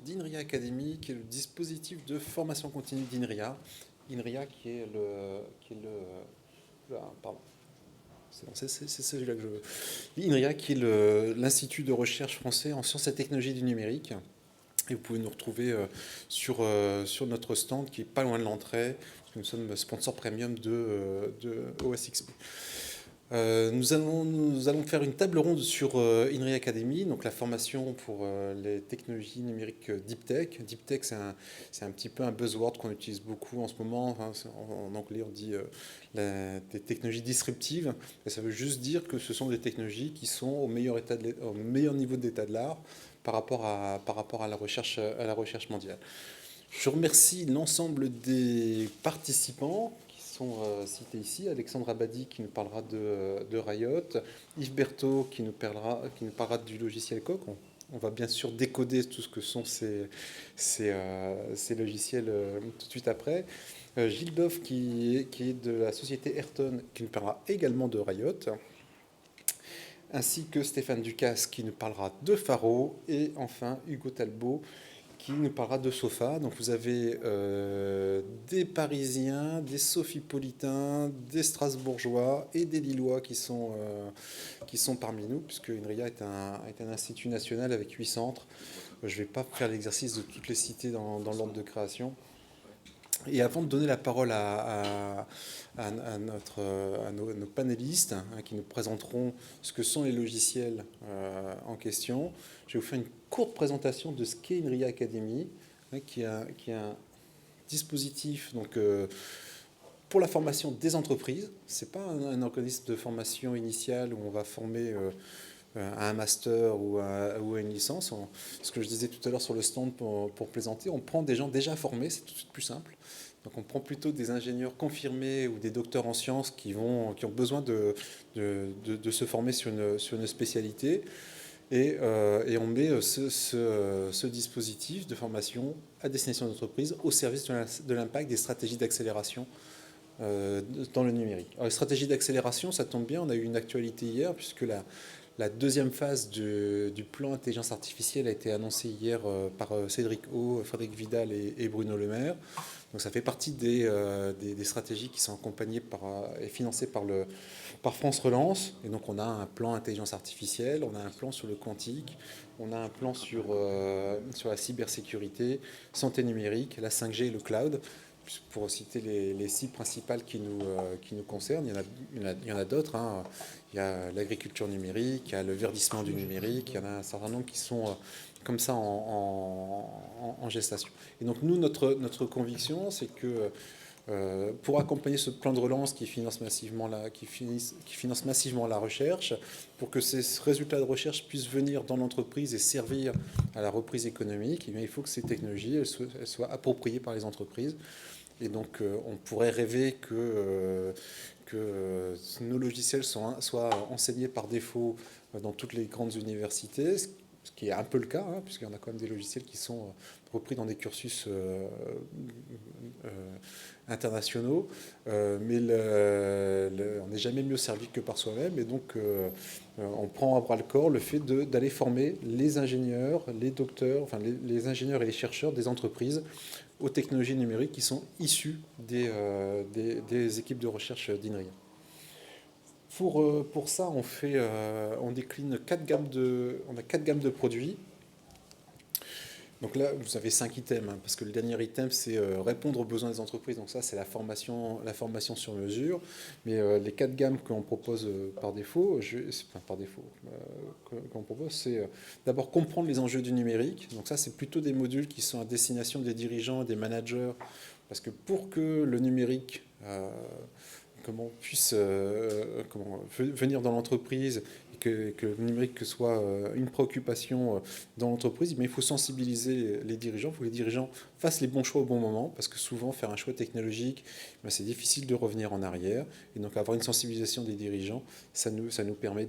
d'INRIA Academy, qui est le dispositif de formation continue d'INRIA. INRIA pardon, c'est celui-là que je veux. INRIA qui est l'Institut de recherche français en sciences et technologies du numérique. Et vous pouvez nous retrouver sur notre stand qui est pas loin de l'entrée, parce que nous sommes sponsors premium de OSXP. Nous allons faire une table ronde sur INRI Academy, donc la formation pour les technologies numériques Deep Tech. Deep Tech, c'est un petit peu un buzzword qu'on utilise beaucoup en ce moment. Hein. En anglais, on dit des technologies disruptives. Et ça veut juste dire que ce sont des technologies qui sont au meilleur niveau d'état de l'art par rapport à la recherche mondiale. Je remercie l'ensemble des participants qui sont cités ici. Alexandre Abadi qui nous parlera de Riot, Yves Berthaud qui nous parlera du logiciel Coq. On va bien sûr décoder tout ce que sont ces logiciels tout de suite après. Gilles Boeuf qui est de la société Ayrton qui nous parlera également de Riot, ainsi que Stéphane Ducasse qui nous parlera de Faro, et enfin Hugo Talbot qui nous parlera de Sofa. Donc vous avez des Parisiens, des Sophipolitains, des Strasbourgeois et des Lillois qui sont parmi nous, puisque INRIA est un institut national avec 8 centres. Je ne vais pas faire l'exercice de toutes les citer dans l'ordre de création. Et avant de donner la parole à nos panélistes qui nous présenteront ce que sont les logiciels en question, je vais vous faire une courte présentation de ce qu'est INRIA Academy, qui est un dispositif pour la formation des entreprises. Ce n'est pas un organisme de formation initiale où on va former à un master ou à une licence. Ce que je disais tout à l'heure sur le stand pour plaisanter, on prend des gens déjà formés, c'est tout de suite plus simple. Donc on prend plutôt des ingénieurs confirmés ou des docteurs en sciences qui ont besoin de se former sur une spécialité. Et on met ce dispositif de formation à destination d'entreprise au service de l'impact des stratégies d'accélération dans le numérique. Alors, les stratégies d'accélération, ça tombe bien, on a eu une actualité hier, puisque la deuxième phase du plan intelligence artificielle a été annoncée hier par Cédric O, Frédéric Vidal et Bruno Le Maire. Donc ça fait partie des stratégies qui sont accompagnées et financées par France Relance. Et donc on a un plan intelligence artificielle, on a un plan sur le quantique, on a un plan sur la cybersécurité, santé numérique, la 5G et le cloud. Pour citer les 6 principales qui nous concernent, il y en a d'autres. Hein. Il y a l'agriculture numérique, il y a le verdissement du numérique, il y en a un certain nombre qui sont comme ça en gestation. Et donc nous, notre conviction, c'est que pour accompagner ce plan de relance qui finance massivement la recherche, pour que ces résultats de recherche puissent venir dans l'entreprise et servir à la reprise économique, eh bien, il faut que ces technologies elles soient appropriées par les entreprises. Et donc, on pourrait rêver que nos logiciels soient enseignés par défaut dans toutes les grandes universités, ce qui est un peu le cas, hein, puisqu'il y en a quand même des logiciels qui sont repris dans des cursus internationaux. Mais on n'est jamais mieux servi que par soi-même. Et donc, on prend à bras le corps le fait d'aller former les ingénieurs, les docteurs, enfin les ingénieurs et les chercheurs des entreprises aux technologies numériques qui sont issues des équipes de recherche d'INRIA. Pour ça, on décline on a 4 gammes de produits. Donc là, vous avez 5 items, hein, parce que le dernier item, c'est répondre aux besoins des entreprises. Donc ça, c'est la formation sur mesure. Mais les 4 gammes qu'on propose par défaut, qu'on propose, c'est d'abord comprendre les enjeux du numérique. Donc ça, c'est plutôt des modules qui sont à destination des dirigeants et des managers, parce que pour que le numérique puisse venir dans l'entreprise, que le numérique soit une préoccupation dans l'entreprise, mais il faut sensibiliser les dirigeants, il faut que les dirigeants fassent les bons choix au bon moment, parce que souvent faire un choix technologique, c'est difficile de revenir en arrière, et donc avoir une sensibilisation des dirigeants, ça nous permet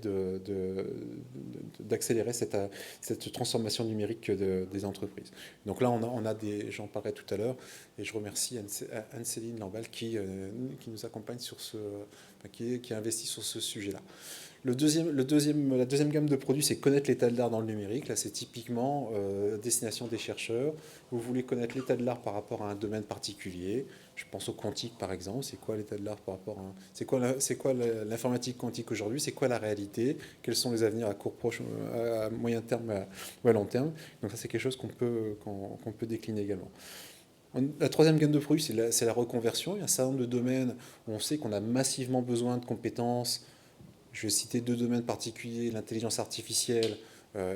d'accélérer cette transformation numérique des entreprises. Donc là, j'en parlerai tout à l'heure, et je remercie Anne-Céline Lambal qui nous accompagne qui a investi sur ce sujet-là. La deuxième gamme de produits, c'est connaître l'état de l'art dans le numérique. Là, c'est typiquement destination des chercheurs. Vous voulez connaître l'état de l'art par rapport à un domaine particulier. Je pense au quantique, par exemple. C'est quoi l'état de l'art par rapport à... C'est quoi l'informatique quantique aujourd'hui? C'est quoi la réalité? Quels sont les avenirs à court, proche, à moyen terme ou à long terme? Donc ça, c'est quelque chose qu'on peut décliner également. La troisième gamme de produits, c'est la reconversion. Il y a un certain nombre de domaines où on sait qu'on a massivement besoin de compétences. Je vais citer deux domaines particuliers, l'intelligence artificielle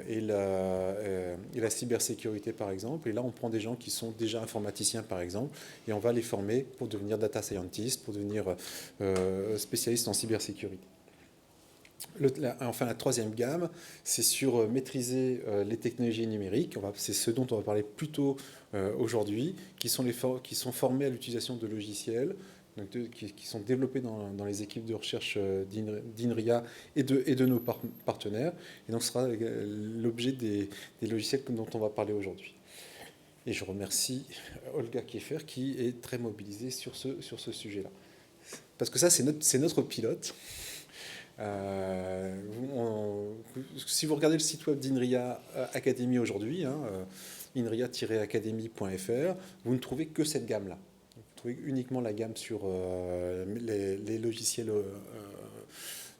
et la cybersécurité, par exemple. Et là, on prend des gens qui sont déjà informaticiens, par exemple, et on va les former pour devenir data scientist, pour devenir spécialistes en cybersécurité. Enfin, la troisième gamme, c'est sur maîtriser les technologies numériques. C'est ce dont on va parler plus tôt aujourd'hui, qui sont formés à l'utilisation de logiciels, donc qui sont développés dans les équipes de recherche d'INRIA et de nos partenaires. Et donc, ce sera l'objet des logiciels dont on va parler aujourd'hui. Et je remercie Olga Kieffer qui est très mobilisée sur ce sujet-là. Parce que ça, c'est notre pilote. Si vous regardez le site web d'INRIA Academy aujourd'hui, inria-academy.fr, vous ne trouvez que cette gamme-là. Vous trouvez uniquement la gamme sur les logiciels,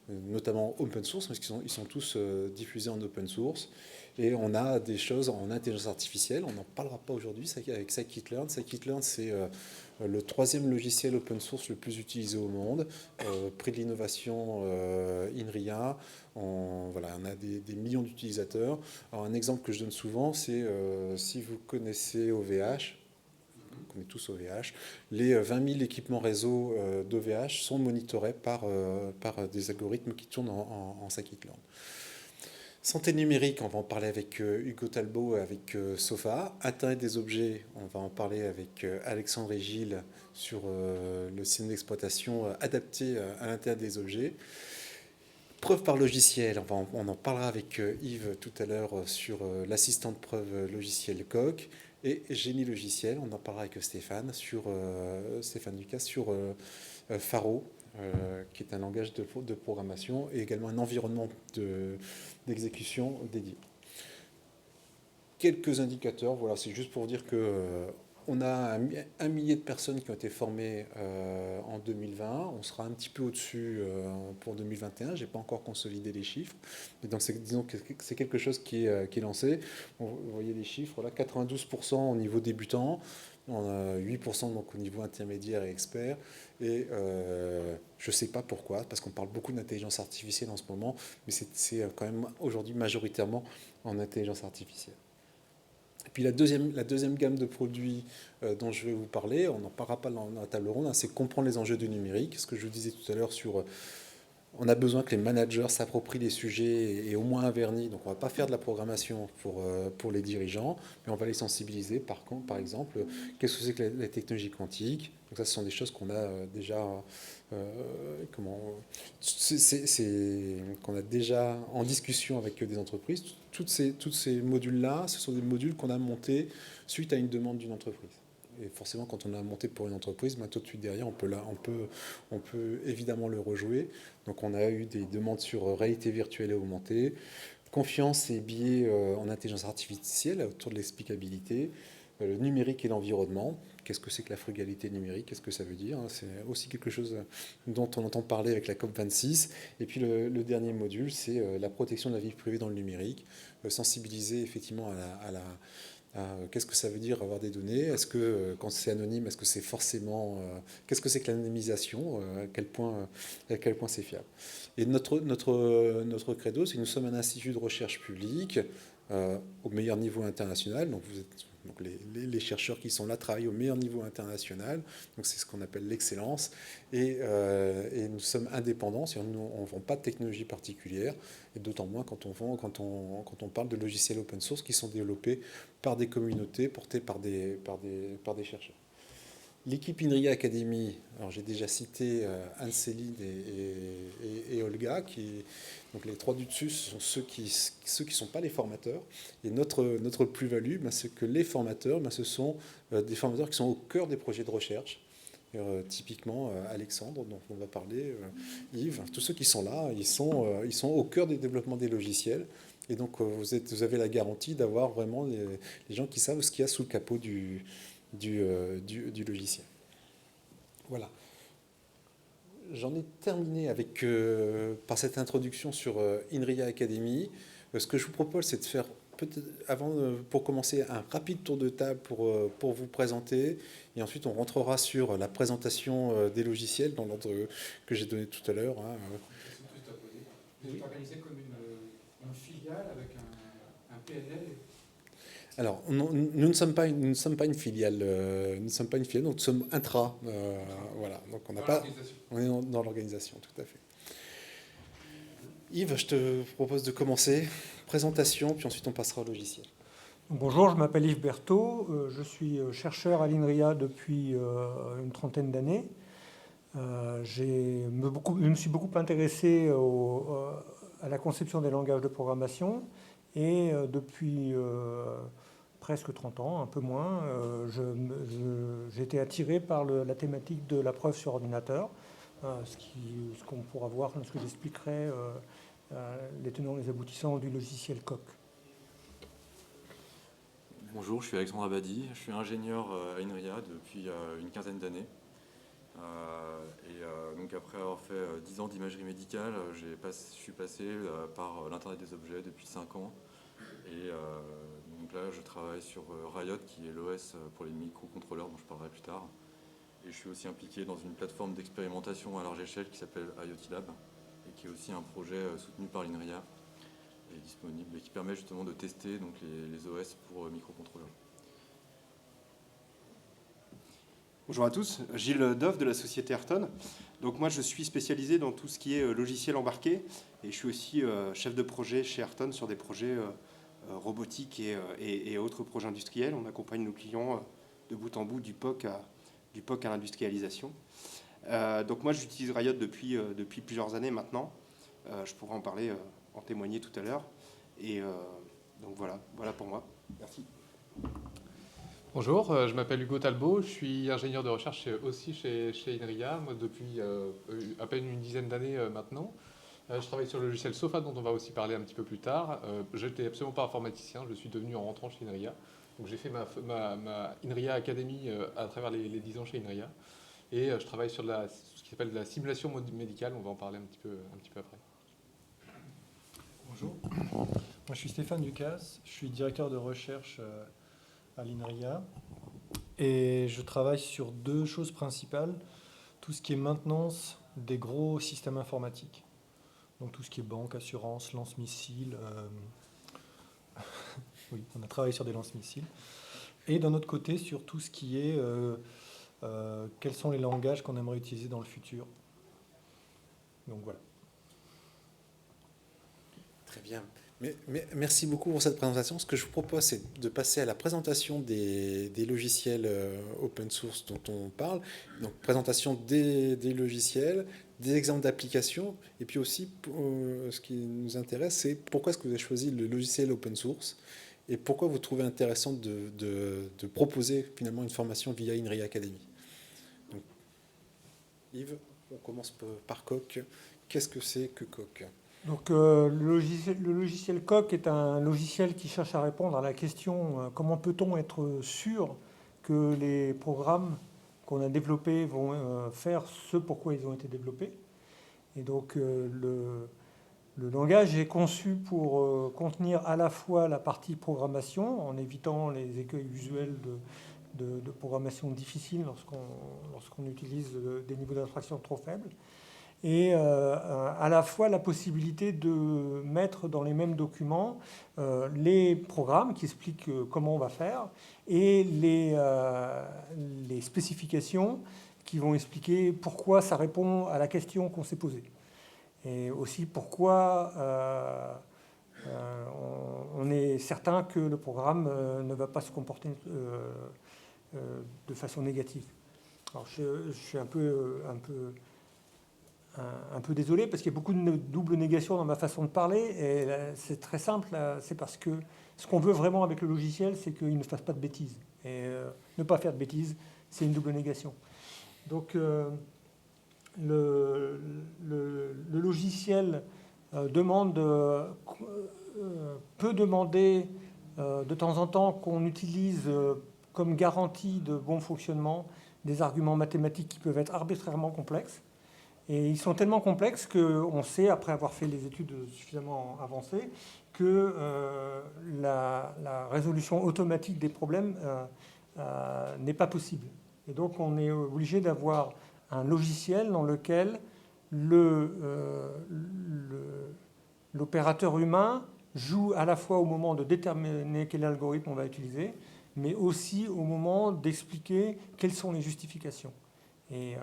notamment open source, parce qu'ils sont tous diffusés en open source. Et on a des choses en intelligence artificielle. On n'en parlera pas aujourd'hui avec Scikit-learn. Scikit-learn, c'est le troisième logiciel open source le plus utilisé au monde. Prix de l'innovation INRIA. On a des millions d'utilisateurs. Alors, un exemple que je donne souvent, c'est si vous connaissez OVH, on connaît tous OVH, les 20 000 équipements réseau d'OVH sont monitorés par des algorithmes qui tournent en Scikit-learn. Santé numérique, on va en parler avec Hugo Talbot, avec SOFA. Internet des objets, on va en parler avec Alexandre et Gilles sur le système d'exploitation adapté à l'Internet des objets. Preuve par logiciel, on en parlera avec Yves tout à l'heure sur l'assistant de preuve logiciel Coq. Et génie logiciel, on en parlera avec Stéphane Ducasse sur Faro, qui est un langage de programmation et également un environnement d'exécution dédié. Quelques indicateurs, voilà, c'est juste pour dire que on a 1 millier de personnes qui ont été formées en 2020. On sera un petit peu au-dessus pour 2021. Je n'ai pas encore consolidé les chiffres. Mais donc disons que c'est quelque chose qui est lancé. Vous voyez les chiffres, là, 92% au niveau débutant, on a 8% donc au niveau intermédiaire et expert. Et je ne sais pas pourquoi, parce qu'on parle beaucoup d'intelligence artificielle en ce moment, mais c'est quand même aujourd'hui majoritairement en intelligence artificielle. Et puis la deuxième gamme de produits dont je vais vous parler, on n'en parlera pas dans la table ronde, c'est comprendre les enjeux du numérique. Ce que je vous disais tout à l'heure sur... on a besoin que les managers s'approprient les sujets et au moins un vernis. Donc on ne va pas faire de la programmation pour les dirigeants, mais on va les sensibiliser. Par exemple, qu'est-ce que c'est que la technologie quantique? Donc ça, ce sont des choses qu'on a déjà... qu'on a déjà en discussion avec des entreprises. Tous ces modules-là, ce sont des modules qu'on a montés suite à une demande d'une entreprise. Et forcément, quand on a monté pour une entreprise, tout de suite derrière, on peut évidemment le rejouer. Donc on a eu des demandes sur réalité virtuelle et augmentée, confiance et biais en intelligence artificielle autour de l'explicabilité, le numérique et l'environnement. Qu'est-ce que c'est que la frugalité numérique? Qu'est-ce que ça veut dire? C'est aussi quelque chose dont on entend parler avec la COP26. Et puis le dernier module, c'est la protection de la vie privée dans le numérique, sensibiliser effectivement qu'est-ce que ça veut dire avoir des données? Est-ce que quand c'est anonyme, est-ce que c'est forcément... qu'est-ce que c'est que l'anonymisation? À quel point c'est fiable? Et notre credo, c'est que nous sommes un institut de recherche public au meilleur niveau international. Donc les chercheurs qui sont là travaillent au meilleur niveau international. Donc c'est ce qu'on appelle l'excellence. Et nous sommes indépendants. On ne vend pas de technologie particulière. Et d'autant moins quand on parle de logiciels open source qui sont développés par des communautés, portées par des chercheurs. L'équipe INRIA Academy, alors j'ai déjà cité Anne-Céline et Olga, donc les trois du dessus, ce sont ceux qui sont pas les formateurs. Et notre plus-value, c'est que les formateurs, ce sont des formateurs qui sont au cœur des projets de recherche. Typiquement, Alexandre, dont on va parler, Yves, tous ceux qui sont là, ils sont au cœur des développements des logiciels. Et donc, vous avez la garantie d'avoir vraiment les gens qui savent ce qu'il y a sous le capot du logiciel. Voilà. J'en ai terminé par cette introduction sur INRIA Academy. Ce que je vous propose, c'est de faire, pour commencer, un rapide tour de table pour vous présenter. Et ensuite, on rentrera sur la présentation des logiciels dans l'ordre que j'ai donné tout à l'heure. Vous êtes organisé comme une filiale avec un PNL. Alors, nous ne sommes pas une filiale. Nous ne sommes pas une filiale, donc nous sommes intra. Voilà. Donc on est dans l'organisation, tout à fait. Yves, je te propose de commencer. Présentation, puis ensuite on passera au logiciel. Bonjour, je m'appelle Yves Berthaud. Je suis chercheur à l'INRIA depuis une trentaine d'années. Je me suis beaucoup intéressé à la conception des langages de programmation. Et depuis presque 30 ans, un peu moins, j'ai été attiré par la thématique de la preuve sur ordinateur, ce qu'on pourra voir lorsque j'expliquerai les tenants et les aboutissants du logiciel Coq. Bonjour, je suis Alexandre Abadi, je suis ingénieur à INRIA depuis une quinzaine d'années. Donc après avoir fait 10 ans d'imagerie médicale, je suis passé par l'Internet des objets depuis 5 ans. Et donc là, je travaille sur Riot, qui est l'OS pour les microcontrôleurs, dont je parlerai plus tard. Et je suis aussi impliqué dans une plateforme d'expérimentation à large échelle qui s'appelle IoT Lab, et qui est aussi un projet soutenu par l'INRIA et disponible, et qui permet justement de tester donc, les OS pour microcontrôleurs. Bonjour à tous, Gilles Doff de la société Ayrton. Donc moi je suis spécialisé dans tout ce qui est logiciel embarqué et je suis aussi chef de projet chez Ayrton sur des projets robotiques et autres projets industriels. On accompagne nos clients de bout en bout du POC à l'industrialisation. Donc moi j'utilise Riot depuis plusieurs années maintenant. Je pourrai en parler, en témoigner tout à l'heure. Et donc voilà pour moi. Merci. Bonjour, je m'appelle Hugo Talbot, je suis ingénieur de recherche aussi chez INRIA, moi depuis à peine une dizaine d'années maintenant. Je travaille sur le logiciel SOFA dont on va aussi parler un petit peu plus tard. Je n'étais absolument pas informaticien, je suis devenu en rentrant chez INRIA. Donc j'ai fait ma INRIA Academy à travers les 10 ans chez INRIA. Et je travaille sur ce qui s'appelle de la simulation médicale, on va en parler un petit peu après. Bonjour, moi je suis Stéphane Ducasse, je suis directeur de recherche à l'INRIA et je travaille sur deux choses principales, tout ce qui est maintenance des gros systèmes informatiques, donc tout ce qui est banque, assurance, lance-missiles, oui, on a travaillé sur des lance-missiles, et d'un autre côté sur tout ce qui est quels sont les langages qu'on aimerait utiliser dans le futur. Donc voilà. Très bien. Merci beaucoup pour cette présentation. Ce que je vous propose, c'est de passer à la présentation des logiciels open source dont on parle. Donc, présentation des logiciels, des exemples d'applications. Et puis aussi, ce qui nous intéresse, c'est pourquoi est-ce que vous avez choisi le logiciel open source et pourquoi vous trouvez intéressant de proposer finalement une formation via INRIA Academy. Donc, Yves, on commence par Coq. Qu'est-ce que c'est que Coq ? Donc, le logiciel Coq est un logiciel qui cherche à répondre à la question comment peut-on être sûr que les programmes qu'on a développés vont faire ce pourquoi ils ont été développés. Et donc, le langage est conçu pour contenir à la fois la partie programmation, en évitant les écueils usuels de programmation difficile lorsqu'on utilise des niveaux d'abstraction trop faibles, et à la fois la possibilité de mettre dans les mêmes documents les programmes qui expliquent comment on va faire et les spécifications qui vont expliquer pourquoi ça répond à la question qu'on s'est posée. Et aussi pourquoi on est certain que le programme ne va pas se comporter de façon négative. Alors je suis un peu désolé parce qu'il y a beaucoup de double négation dans ma façon de parler et c'est très simple, c'est parce que ce qu'on veut vraiment avec le logiciel, c'est qu'il ne fasse pas de bêtises. Et ne pas faire de bêtises, c'est une double négation. Donc le logiciel peut demander de temps en temps qu'on utilise comme garantie de bon fonctionnement des arguments mathématiques qui peuvent être arbitrairement complexes. Et ils sont tellement complexes qu'on sait, après avoir fait les études suffisamment avancées, que la résolution automatique des problèmes n'est pas possible. Et donc on est obligé d'avoir un logiciel dans lequel l'opérateur humain joue à la fois au moment de déterminer quel algorithme on va utiliser, mais aussi au moment d'expliquer quelles sont les justifications. Et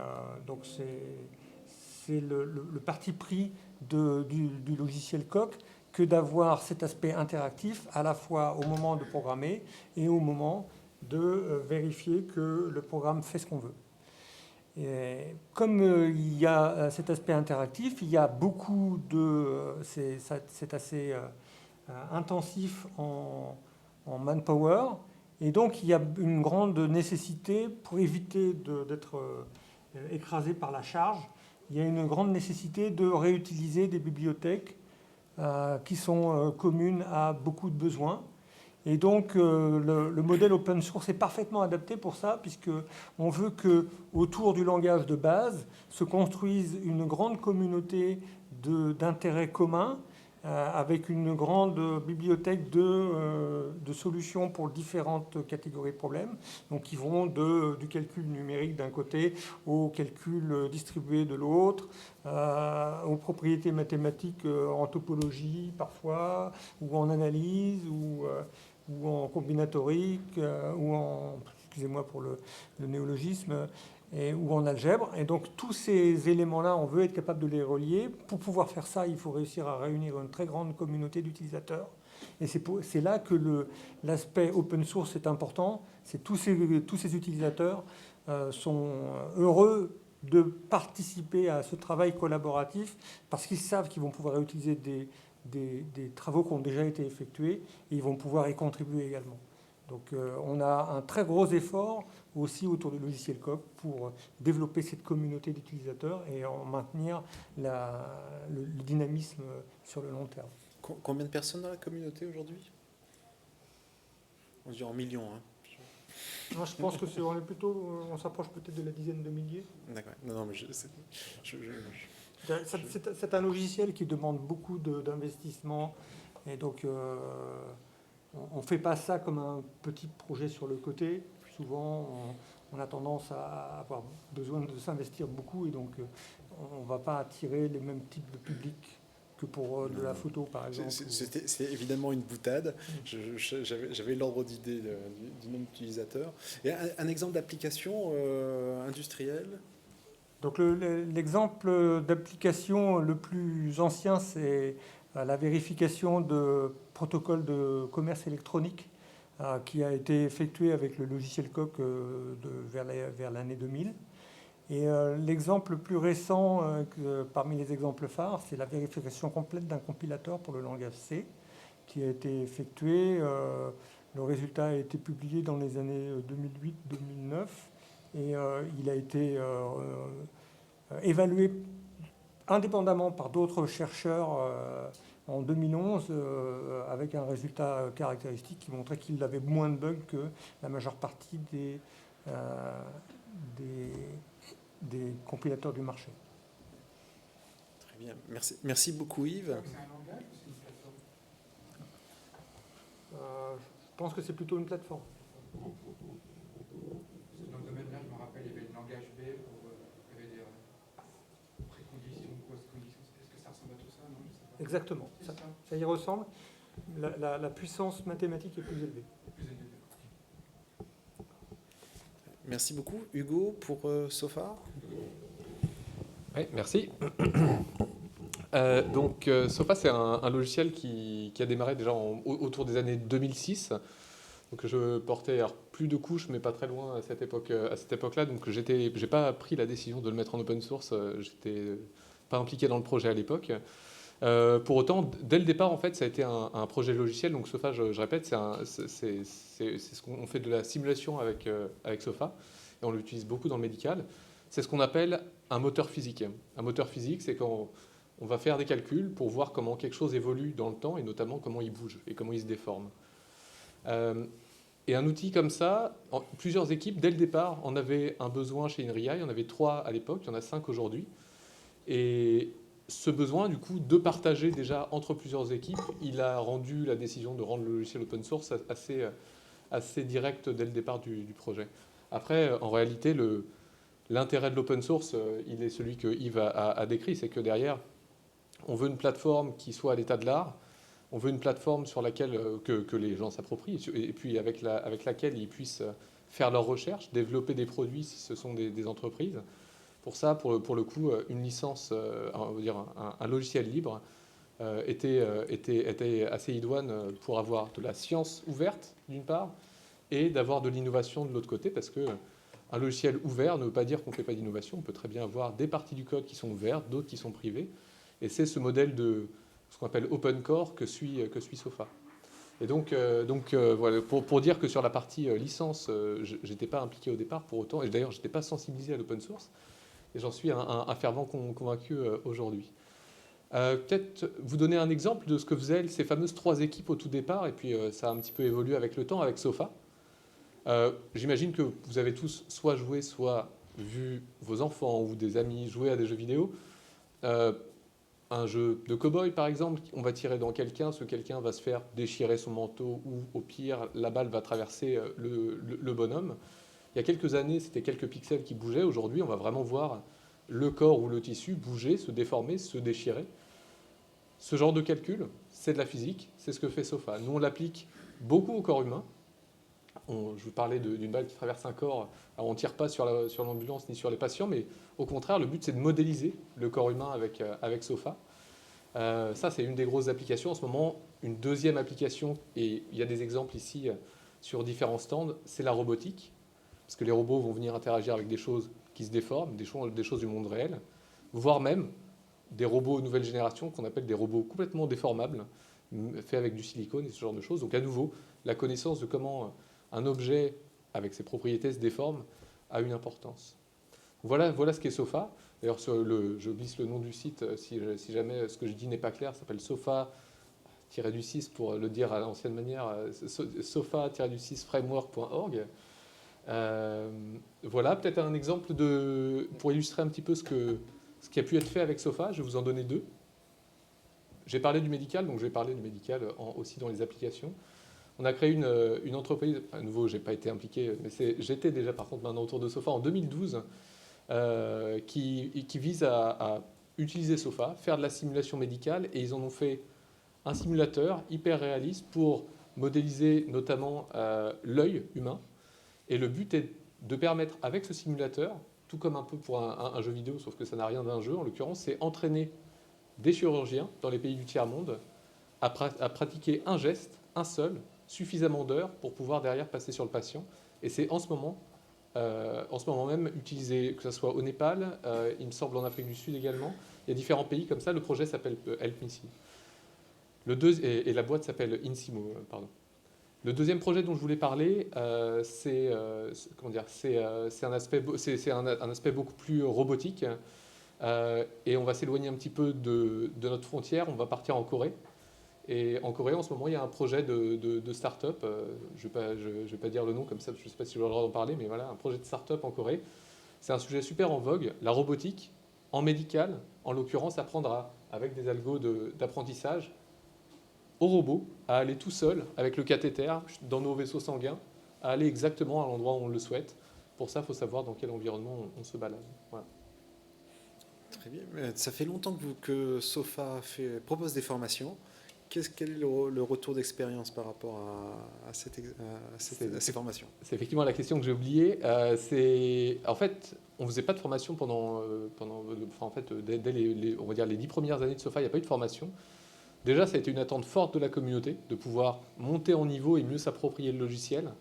donc c'est le parti pris du logiciel Coq que d'avoir cet aspect interactif à la fois au moment de programmer et au moment de vérifier que le programme fait ce qu'on veut. Et comme il y a cet aspect interactif, il y a beaucoup de... C'est assez intensif en manpower, et donc il y a une grande nécessité, pour éviter d'être écrasé par la charge, il y a une grande nécessité de réutiliser des bibliothèques qui sont communes à beaucoup de besoins. Et donc, le modèle open source est parfaitement adapté pour ça, puisqu'on veut qu'autour du langage de base se construise une grande communauté d'intérêts communs, avec une grande bibliothèque de solutions pour différentes catégories de problèmes, donc qui vont du calcul numérique d'un côté au calcul distribué de l'autre, aux propriétés mathématiques en topologie parfois, ou en analyse, ou en combinatorique, ou en, excusez-moi pour le néologisme, ou en algèbre. Et donc tous ces éléments-là, on veut être capable de les relier. Pour pouvoir faire ça, il faut réussir à réunir une très grande communauté d'utilisateurs. Et c'est là que l'aspect open source est important. C'est tous ces utilisateurs sont heureux de participer à ce travail collaboratif parce qu'ils savent qu'ils vont pouvoir réutiliser des travaux qui ont déjà été effectués et ils vont pouvoir y contribuer également. Donc on a un très gros effort aussi autour du logiciel Coq pour développer cette communauté d'utilisateurs et en maintenir le dynamisme sur le long terme. Combien de personnes dans la communauté aujourd'hui? On se dit en millions. Hein. Non, je pense que on s'approche peut-être de la dizaine de milliers. D'accord. Non, mais c'est un logiciel qui demande beaucoup d'investissement et donc on ne fait pas ça comme un petit projet sur le côté. Souvent, on a tendance à avoir besoin de s'investir beaucoup et donc on ne va pas attirer les mêmes types de publics que pour de la photo, par exemple. C'était évidemment une boutade. J'avais l'ordre d'idée du nombre d'utilisateurs. Et un exemple d'application industrielle? Donc l'exemple d'application le plus ancien, c'est la vérification de protocoles de commerce électronique qui a été effectué avec le logiciel Coq vers l'année 2000. Et l'exemple le plus récent parmi les exemples phares, c'est la vérification complète d'un compilateur pour le langage C qui a été effectué. Le résultat a été publié dans les années 2008-2009 et il a été évalué indépendamment par d'autres chercheurs en 2011 avec un résultat caractéristique qui montrait qu'il avait moins de bugs que la majeure partie des compilateurs du marché. Très bien. Merci beaucoup Yves. C'est un langage ou c'est une plateforme? Je pense que c'est plutôt une plateforme. Dans le domaine-là, je me rappelle, il y avait le langage B pour il y avait des préconditions, post-conditions. Est-ce que ça ressemble à tout ça? Non, je sais pas. Exactement. Ça y ressemble. La puissance mathématique est plus élevée. Plus élevé. Merci beaucoup. Hugo, pour Sophar. Oui, merci. Donc, Sophar, c'est un logiciel qui a démarré déjà autour des années 2006. Donc, je portais plus de couches, mais pas très loin à cette époque-là. Donc, j'ai pas pris la décision de le mettre en open source. J'étais pas impliqué dans le projet à l'époque. Pour autant, dès le départ, en fait, ça a été un projet logiciel. Donc, Sophar, je répète, c'est ce qu'on fait de la simulation avec Sophar. Et on l'utilise beaucoup dans le médical. c'est ce qu'on appelle un moteur physique. Un moteur physique, c'est quand on va faire des calculs pour voir comment quelque chose évolue dans le temps et notamment comment il bouge et comment il se déforme. Et un outil comme ça, plusieurs équipes, dès le départ, en avaient un besoin chez INRIA. Il y en avait 3 à l'époque, il y en a 5 aujourd'hui. Et ce besoin, du coup, de partager déjà entre plusieurs équipes, il a rendu la décision de rendre le logiciel open source assez directe dès le départ du projet. Après, en réalité, l'intérêt de l'open source, il est celui que Yves a décrit, c'est que derrière, on veut une plateforme qui soit à l'état de l'art, on veut une plateforme sur laquelle que les gens s'approprient, et puis avec laquelle ils puissent faire leurs recherches, développer des produits si ce sont des entreprises. Pour ça, pour le coup, une licence, on va dire un logiciel libre, était assez idoine pour avoir de la science ouverte, d'une part, et d'avoir de l'innovation de l'autre côté, parce que un logiciel ouvert ne veut pas dire qu'on ne fait pas d'innovation. On peut très bien avoir des parties du code qui sont ouvertes, d'autres qui sont privées. Et c'est ce modèle de ce qu'on appelle open core que suit Sofa. Et donc voilà, pour dire que sur la partie licence, je n'étais pas impliqué au départ pour autant, et d'ailleurs je n'étais pas sensibilisé à l'open source, et j'en suis un fervent convaincu aujourd'hui. Peut-être vous donner un exemple de ce que faisaient ces fameuses 3 équipes au tout départ, et puis ça a un petit peu évolué avec le temps, avec Sofa. J'imagine que vous avez tous soit joué, soit vu vos enfants ou des amis jouer à des jeux vidéo. Un jeu de cow-boy, par exemple, on va tirer dans quelqu'un, ce quelqu'un va se faire déchirer son manteau ou, au pire, la balle va traverser le bonhomme. Il y a quelques années, c'était quelques pixels qui bougeaient. Aujourd'hui, on va vraiment voir le corps ou le tissu bouger, se déformer, se déchirer. Ce genre de calcul, c'est de la physique, c'est ce que fait Sofa. Nous, on l'applique beaucoup au corps humain. Je vous parlais d'une balle qui traverse un corps. Alors on ne tire pas sur l'ambulance ni sur les patients, mais au contraire, le but, c'est de modéliser le corps humain avec Sofa. Ça, c'est une des grosses applications. En ce moment, une deuxième application, et il y a des exemples ici sur différents stands, c'est la robotique. Parce que les robots vont venir interagir avec des choses qui se déforment, des choses du monde réel, voire même des robots nouvelle génération qu'on appelle des robots complètement déformables, faits avec du silicone et ce genre de choses. Donc à nouveau, la connaissance de comment un objet avec ses propriétés se déforme a une importance. Voilà ce qu'est Sofa. D'ailleurs, je glisse le nom du site si jamais ce que je dis n'est pas clair. Ça s'appelle Sofa-6 pour le dire à l'ancienne manière, sofa-framework.org. Voilà, peut-être un exemple pour illustrer un petit peu ce qui a pu être fait avec Sofa. Je vais vous en donner 2. J'ai parlé du médical, donc je vais parler du médical aussi dans les applications. On a créé une entreprise, à nouveau, je n'ai pas été impliqué, mais j'étais déjà par contre maintenant autour de Sofa en 2012, qui vise à utiliser Sofa, faire de la simulation médicale, et ils en ont fait un simulateur hyper réaliste pour modéliser notamment l'œil humain. Et le but est de permettre avec ce simulateur, tout comme un peu pour un jeu vidéo, sauf que ça n'a rien d'un jeu en l'occurrence, c'est entraîner des chirurgiens dans les pays du tiers-monde à pratiquer un geste, un seul, suffisamment d'heures pour pouvoir derrière passer sur le patient. Et c'est en ce moment même utilisé, que ce soit au Népal, il me semble en Afrique du Sud également. Il y a différents pays comme ça. Le projet s'appelle Help Me See. Et la boîte s'appelle Insimo, pardon. Le deuxième projet dont je voulais parler, c'est un aspect beaucoup plus robotique. Et on va s'éloigner un petit peu de notre frontière. On va partir en Corée. Et en Corée, en ce moment, il y a un projet de start-up. Je ne vais pas dire le nom comme ça, je ne sais pas si j'aurai le droit d'en parler, mais voilà, un projet de start-up en Corée. C'est un sujet super en vogue. La robotique, en médical, en l'occurrence, apprendra avec des algos d'apprentissage au robot à aller tout seul, avec le cathéter, dans nos vaisseaux sanguins, à aller exactement à l'endroit où on le souhaite. Pour ça, il faut savoir dans quel environnement on se balade. Voilà. Très bien. Ça fait longtemps que Sofa propose des formations. Quel est le retour d'expérience par rapport à ces formations? C'est effectivement la question que j'ai oubliée. En fait, on ne faisait pas de formation dès on va dire les 10 premières années de Sofa, il n'y a pas eu de formation. Déjà, ça a été une attente forte de la communauté de pouvoir monter en niveau et mieux s'approprier le logiciel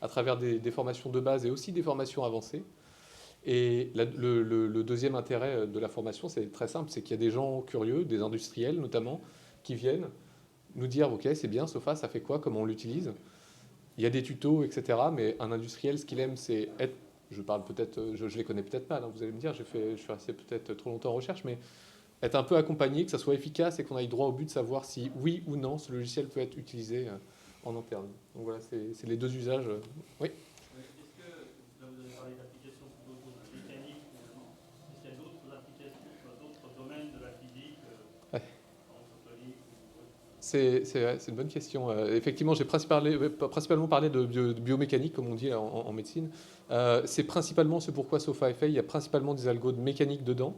à travers des formations de base et aussi des formations avancées. Et le deuxième intérêt de la formation, c'est très simple, c'est qu'il y a des gens curieux, des industriels notamment, qui viennent nous dire « Ok, c'est bien, Sofa, ça fait quoi? Comment on l'utilise ?» Il y a des tutos, etc. Mais un industriel, ce qu'il aime, c'est être je parle peut-être, je les connais peut-être mal, hein, vous allez me dire, je suis resté peut-être trop longtemps en recherche, mais être un peu accompagné, que ça soit efficace et qu'on aille droit au but de savoir si oui ou non ce logiciel peut être utilisé en interne. Donc voilà, c'est les deux usages. Oui. Est-ce que, là vous avez parlé d'applications plutôt autour de la mécanique finalement, est-ce qu'il y a d'autres applications, d'autres domaines de la physique, en photonique ou autre? C'est une bonne question. Effectivement, j'ai principalement parlé de biomécanique, comme on dit en médecine. C'est principalement ce pourquoi SOFA est fait. Il y a principalement des algos de mécanique dedans.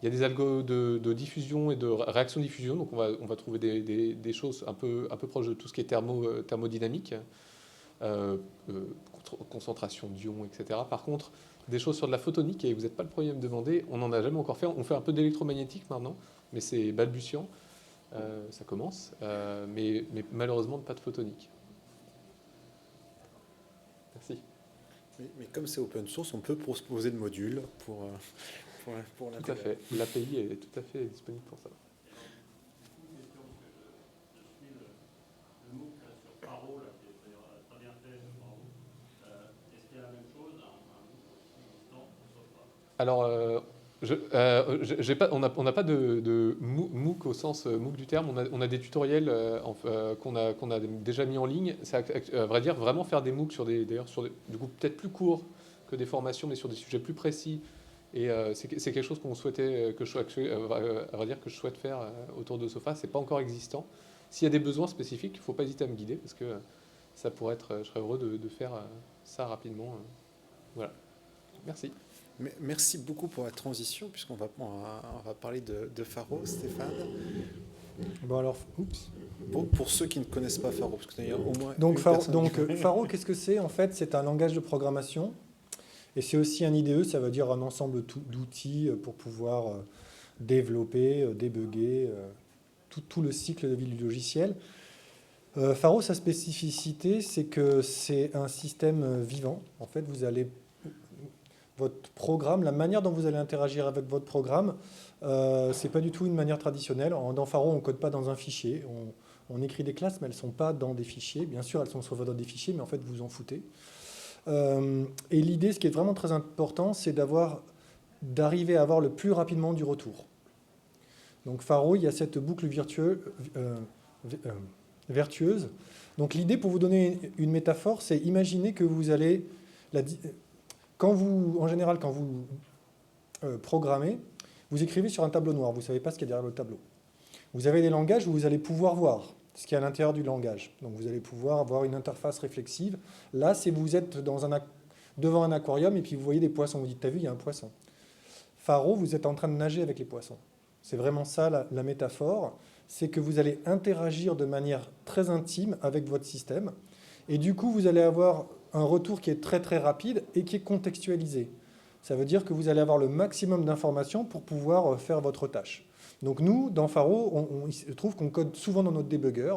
Il y a des algos de diffusion et de réaction-diffusion. Donc on va trouver des choses un peu proches de tout ce qui est thermodynamique, concentration d'ions, etc. Par contre, des choses sur de la photonique, et vous n'êtes pas le premier à me demander, on n'en a jamais encore fait. On fait un peu d'électromagnétique maintenant, mais c'est balbutiant. Ça commence, mais malheureusement pas de photonique. Merci. Mais comme c'est open source, on peut proposer de modules pour Tout à l'intégrer. fait. L'API est tout à fait disponible pour ça. Une question, parce que je suis le MOOC sur Faro, là, qui est d'ailleurs très bien fait sur Faro. Est-ce qu'il y a la même chose, un MOOC aussi existant pour SOFA? Alors, on n'a pas de MOOC au sens MOOC du terme. On a des tutoriels qu'on a déjà mis en ligne. C'est à vrai dire vraiment faire des MOOC du coup peut-être plus courts que des formations, mais sur des sujets plus précis. Et c'est quelque chose qu'on souhaitait, que je souhaite faire autour de SOFA. C'est pas encore existant. S'il y a des besoins spécifiques, il ne faut pas hésiter à me guider parce que ça pourrait être. Je serais heureux de faire ça rapidement. Voilà. Merci. Merci beaucoup pour la transition, puisqu'on va parler de Faro, Stéphane. Bon alors, oups. Pour ceux qui ne connaissent pas Faro, parce qu'il y a au moins Donc une Faro, personne Faro, qu'est-ce que c'est? En fait, c'est un langage de programmation. Et c'est aussi un IDE, ça veut dire un ensemble d'outils pour pouvoir développer, débugger tout le cycle de vie du logiciel. Faro, sa spécificité, c'est que c'est un système vivant. En fait, votre programme, la manière dont vous allez interagir avec votre programme, c'est pas du tout une manière traditionnelle. Dans Faro, on ne code pas dans un fichier. On écrit des classes, mais elles ne sont pas dans des fichiers. Bien sûr, elles sont sauvées dans des fichiers, mais en fait, vous en foutez. Et l'idée, ce qui est vraiment très important, c'est d'arriver à avoir le plus rapidement du retour. Donc Faro, il y a cette boucle vertueuse. Donc l'idée, pour vous donner une métaphore, c'est imaginer que vous allez... En général, quand vous programmez, vous écrivez sur un tableau noir, vous ne savez pas ce qu'il y a derrière le tableau. Vous avez des langages où vous allez pouvoir voir ce qu'il y a à l'intérieur du langage. Donc vous allez pouvoir avoir une interface réflexive. Là, c'est vous êtes devant un aquarium et puis vous voyez des poissons. Vous dites, t'as vu, il y a un poisson. Faro, vous êtes en train de nager avec les poissons. C'est vraiment ça la métaphore. C'est que vous allez interagir de manière très intime avec votre système. Et du coup, vous allez avoir un retour qui est très très rapide et qui est contextualisé. Ça veut dire que vous allez avoir le maximum d'informations pour pouvoir faire votre tâche. Donc nous, dans Faro, il se trouve qu'on code souvent dans notre débugger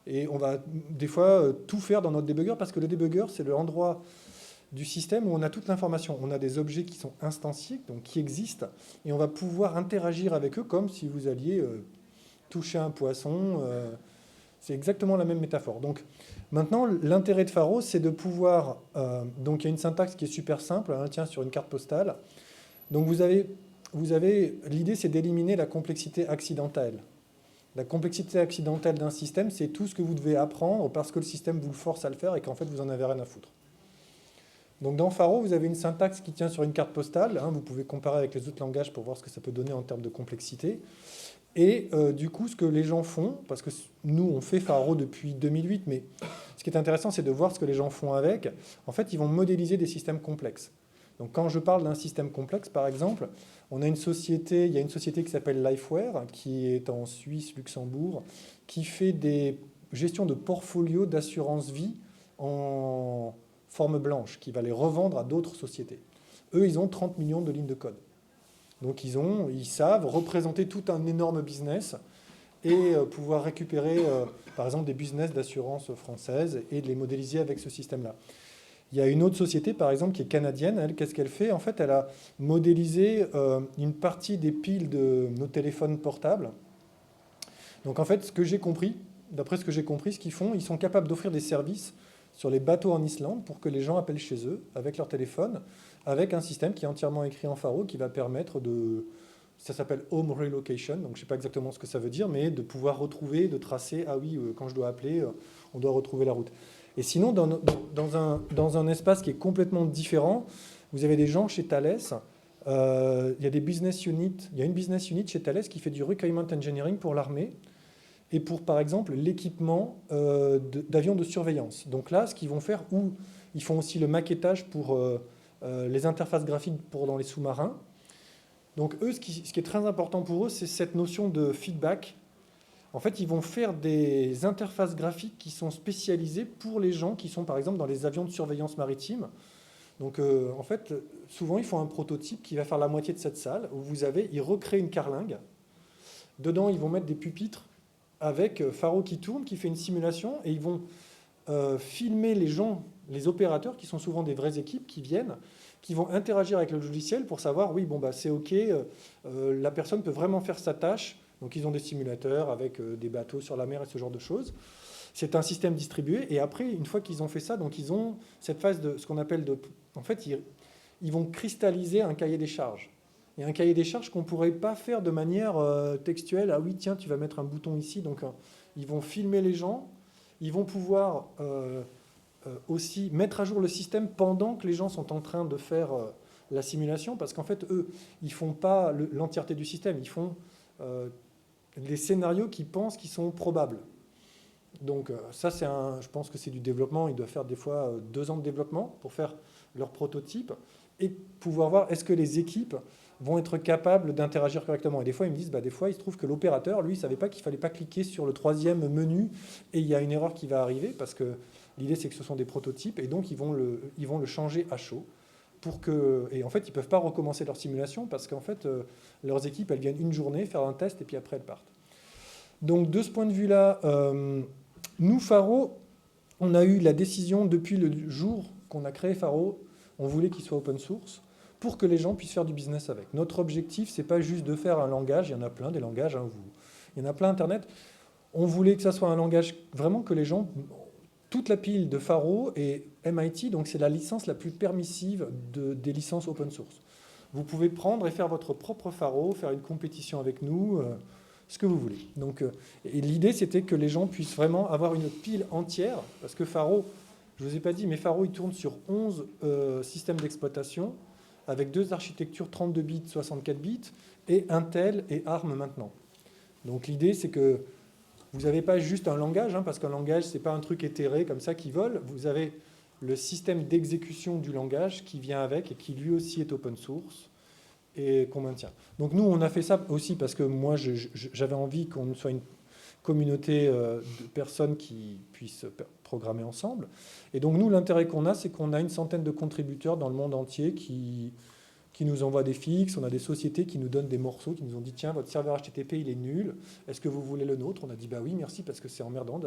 et on va des fois tout faire dans notre débugger parce que le débugger, c'est l'endroit du système où on a toute l'information. On a des objets qui sont instanciés, donc qui existent, et on va pouvoir interagir avec eux comme si vous alliez toucher un poisson. C'est exactement la même métaphore. Donc maintenant, l'intérêt de Faro, c'est de pouvoir... donc il y a une syntaxe qui est super simple, tiens, sur une carte postale. Donc vous avez l'idée, c'est d'éliminer la complexité accidentelle. La complexité accidentelle d'un système, c'est tout ce que vous devez apprendre parce que le système vous le force à le faire et qu'en fait, vous en avez rien à foutre. Donc dans Faro, vous avez une syntaxe qui tient sur une carte postale. Vous pouvez comparer avec les autres langages pour voir ce que ça peut donner en termes de complexité. Et du coup, ce que les gens font, parce que nous, on fait Faro depuis 2008, mais ce qui est intéressant, c'est de voir ce que les gens font avec. En fait, ils vont modéliser des systèmes complexes. Donc quand je parle d'un système complexe, par exemple, il y a une société qui s'appelle Lifeware, qui est en Suisse, Luxembourg, qui fait des gestions de portfolios d'assurance vie en forme blanche, qui va les revendre à d'autres sociétés. Eux, ils ont 30 millions de lignes de code. Donc ils savent représenter tout un énorme business et pouvoir récupérer, par exemple, des business d'assurance françaises et de les modéliser avec ce système-là. Il y a une autre société, par exemple, qui est canadienne. Elle, qu'est-ce qu'elle fait? En fait, elle a modélisé une partie des piles de nos téléphones portables. Donc, en fait, d'après ce que j'ai compris, ce qu'ils font, ils sont capables d'offrir des services sur les bateaux en Islande pour que les gens appellent chez eux avec leur téléphone, avec un système qui est entièrement écrit en Faro qui va permettre de... Ça s'appelle Home Relocation, donc je ne sais pas exactement ce que ça veut dire, mais de pouvoir retrouver, de tracer, ah oui, quand je dois appeler, on doit retrouver la route. Et sinon, dans un espace qui est complètement différent, vous avez des gens chez Thales, il y a des business units, il y a une business unit chez Thales qui fait du requirement engineering pour l'armée et pour, par exemple, l'équipement d'avions de surveillance. Donc là, ce qu'ils vont faire, ou ils font aussi le maquettage pour les interfaces graphiques dans les sous-marins. Donc eux, ce qui est très important pour eux, c'est cette notion de feedback. En fait, ils vont faire des interfaces graphiques qui sont spécialisées pour les gens qui sont, par exemple, dans les avions de surveillance maritime. Donc, en fait, souvent, ils font un prototype qui va faire la moitié de cette salle, où ils recréent une carlingue. Dedans, ils vont mettre des pupitres avec Faro qui tourne, qui fait une simulation, et ils vont filmer les gens, les opérateurs, qui sont souvent des vraies équipes, qui viennent, qui vont interagir avec le logiciel pour savoir, oui, bon, bah, c'est OK, la personne peut vraiment faire sa tâche. Donc, ils ont des simulateurs avec des bateaux sur la mer et ce genre de choses. C'est un système distribué. Et après, une fois qu'ils ont fait ça, donc ils ont cette phase de ce qu'on appelle de... En fait, ils vont cristalliser un cahier des charges. Et un cahier des charges qu'on ne pourrait pas faire de manière textuelle. Ah oui, tiens, tu vas mettre un bouton ici. Donc, ils vont filmer les gens. Ils vont pouvoir aussi mettre à jour le système pendant que les gens sont en train de faire la simulation. Parce qu'en fait, eux, ils ne font pas l'entièreté du système. Ils font les scénarios qu'ils pensent qui sont probables. Donc ça, je pense que c'est du développement. Ils doivent faire des fois 2 ans de développement pour faire leur prototype et pouvoir voir est-ce que les équipes vont être capables d'interagir correctement. Et des fois, ils me disent, des fois, il se trouve que l'opérateur, lui, ne savait pas qu'il ne fallait pas cliquer sur le 3e menu et il y a une erreur qui va arriver parce que l'idée, c'est que ce sont des prototypes et donc ils vont le changer à chaud. Et en fait, ils ne peuvent pas recommencer leur simulation parce qu'en fait, leurs équipes, elles viennent une journée faire un test et puis après, elles partent. Donc, de ce point de vue-là, nous, Faro, on a eu la décision depuis le jour qu'on a créé Faro, on voulait qu'il soit open source pour que les gens puissent faire du business avec. Notre objectif, ce n'est pas juste de faire un langage, il y en a plein des langages, il y en a plein Internet. On voulait que ça soit un langage vraiment que les gens... Toute la pile de Faro et MIT, donc c'est la licence la plus permissive des licences open source. Vous pouvez prendre et faire votre propre Faro, faire une compétition avec nous, ce que vous voulez. Donc, et l'idée, c'était que les gens puissent vraiment avoir une pile entière, parce que Faro, je ne vous ai pas dit, mais Faro, il tourne sur 11 systèmes d'exploitation, avec 2 architectures 32 bits, 64 bits, et Intel et ARM maintenant. Donc l'idée, c'est que vous n'avez pas juste un langage, parce qu'un langage, ce n'est pas un truc éthéré comme ça qui vole. Vous avez le système d'exécution du langage qui vient avec et qui lui aussi est open source et qu'on maintient. Donc nous, on a fait ça aussi parce que moi, j'avais envie qu'on soit une communauté de personnes qui puissent programmer ensemble. Et donc nous, l'intérêt qu'on a, c'est qu'on a une centaine de contributeurs dans le monde entier qui nous envoient des fixes, on a des sociétés qui nous donnent des morceaux, qui nous ont dit « Tiens, votre serveur HTTP, il est nul, est-ce que vous voulez le nôtre ?» On a dit « Bah oui, merci, parce que c'est emmerdant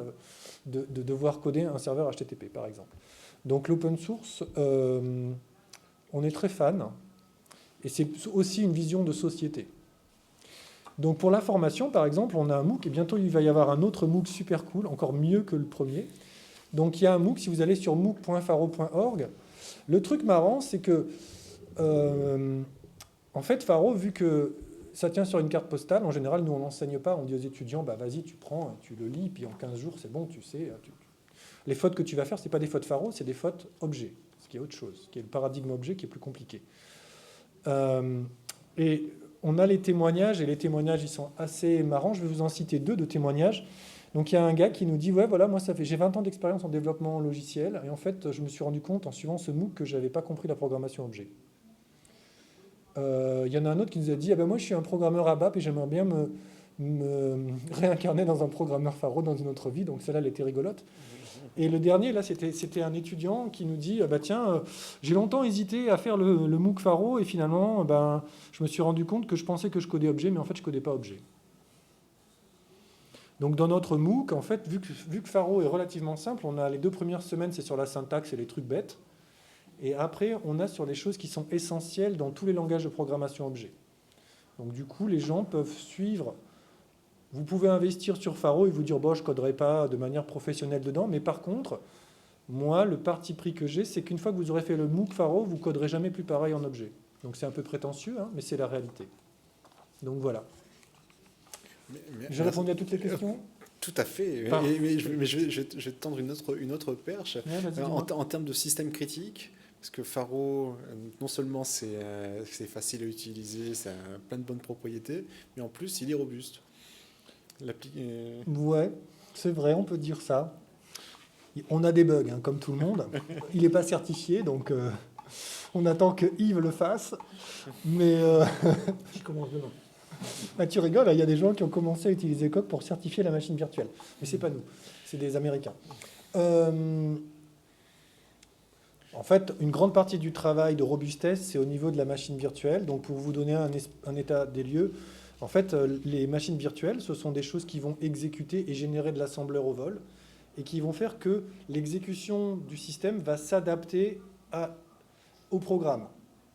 de devoir coder un serveur HTTP, par exemple. » Donc l'open source, on est très fan, et c'est aussi une vision de société. Donc pour la formation, par exemple, on a un MOOC, et bientôt il va y avoir un autre MOOC super cool, encore mieux que le premier. Donc il y a un MOOC, si vous allez sur mooc.faro.org, le truc marrant, c'est que en fait, Faro, vu que ça tient sur une carte postale, en général, nous, on n'enseigne pas. On dit aux étudiants, vas-y, tu prends, tu le lis, puis en 15 jours, c'est bon, tu sais. Les fautes que tu vas faire, ce n'est pas des fautes Faro, c'est des fautes objets, ce qui est autre chose, ce qui est le paradigme objet qui est plus compliqué. Et on a les témoignages, et les témoignages, ils sont assez marrants. Je vais vous en citer 2 de témoignages. Donc, il y a un gars qui nous dit, ouais, voilà, moi, j'ai 20 ans d'expérience en développement logiciel, et en fait, je me suis rendu compte, en suivant ce MOOC, que je n'avais pas compris la programmation objet. Il y en a un autre qui nous a dit moi je suis un programmeur ABAP et j'aimerais bien me réincarner dans un programmeur Faro dans une autre vie, donc celle-là elle était rigolote. Et le dernier là c'était un étudiant qui nous dit tiens, j'ai longtemps hésité à faire le MOOC Faro et finalement je me suis rendu compte que je pensais que je codais objet mais en fait je codais pas objet. Donc dans notre MOOC en fait vu que Faro est relativement simple, on a les 2 premières semaines c'est sur la syntaxe et les trucs bêtes. Et après, on a sur les choses qui sont essentielles dans tous les langages de programmation objet. Donc du coup, les gens peuvent suivre. Vous pouvez investir sur Faro et vous dire, je ne coderai pas de manière professionnelle dedans. Mais par contre, Moi, le parti pris que j'ai, c'est qu'une fois que vous aurez fait le MOOC Faro, vous coderez jamais plus pareil en objet. Donc c'est un peu prétentieux, hein, mais c'est la réalité. Donc voilà. J'ai répondu à toutes les questions. Tout à fait. Pardon. Mais je vais te tendre une autre perche. Ouais, vas-y, En, dis-moi. en termes de système critique, parce que Faro, non seulement c'est facile à utiliser, ça a plein de bonnes propriétés, mais en plus, il est robuste. Ouais, c'est vrai, on peut dire ça. On a des bugs, hein, comme tout le monde. Il n'est pas certifié, donc on attend que Yves le fasse. Mais je commence demain. Ah, tu rigoles, il y a des gens qui ont commencé à utiliser Coq pour certifier la machine virtuelle. Mais c'est pas nous, c'est des Américains. En fait, une grande partie du travail de robustesse, c'est au niveau de la machine virtuelle. Donc pour vous donner un état des lieux, en fait, les machines virtuelles, ce sont des choses qui vont exécuter et générer de l'assembleur au vol et qui vont faire que l'exécution du système va s'adapter au programme.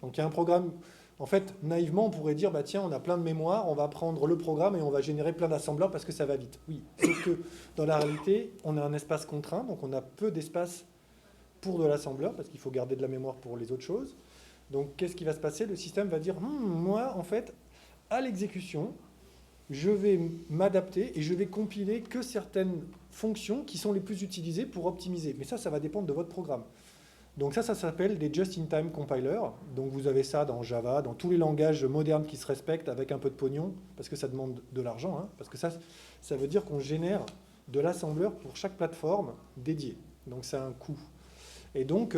Donc il y a un programme, en fait, naïvement, on pourrait dire, bah, tiens, on a plein de mémoire, on va prendre le programme et on va générer plein d'assembleurs parce que ça va vite. Oui, sauf que dans la réalité, on a un espace contraint, donc on a peu d'espace pour de l'assembleur parce qu'il faut garder de la mémoire pour les autres choses. Donc qu'est-ce qui va se passer? Le système va dire, moi, en fait, à l'exécution, je vais m'adapter et je vais compiler que certaines fonctions qui sont les plus utilisées pour optimiser. Mais ça va dépendre de votre programme. Donc ça s'appelle des just-in-time compilers. Donc vous avez ça dans Java, dans tous les langages modernes qui se respectent avec un peu de pognon, parce que ça demande de l'argent, hein, parce que ça veut dire qu'on génère de l'assembleur pour chaque plateforme dédiée. Donc c'est un coût. Et donc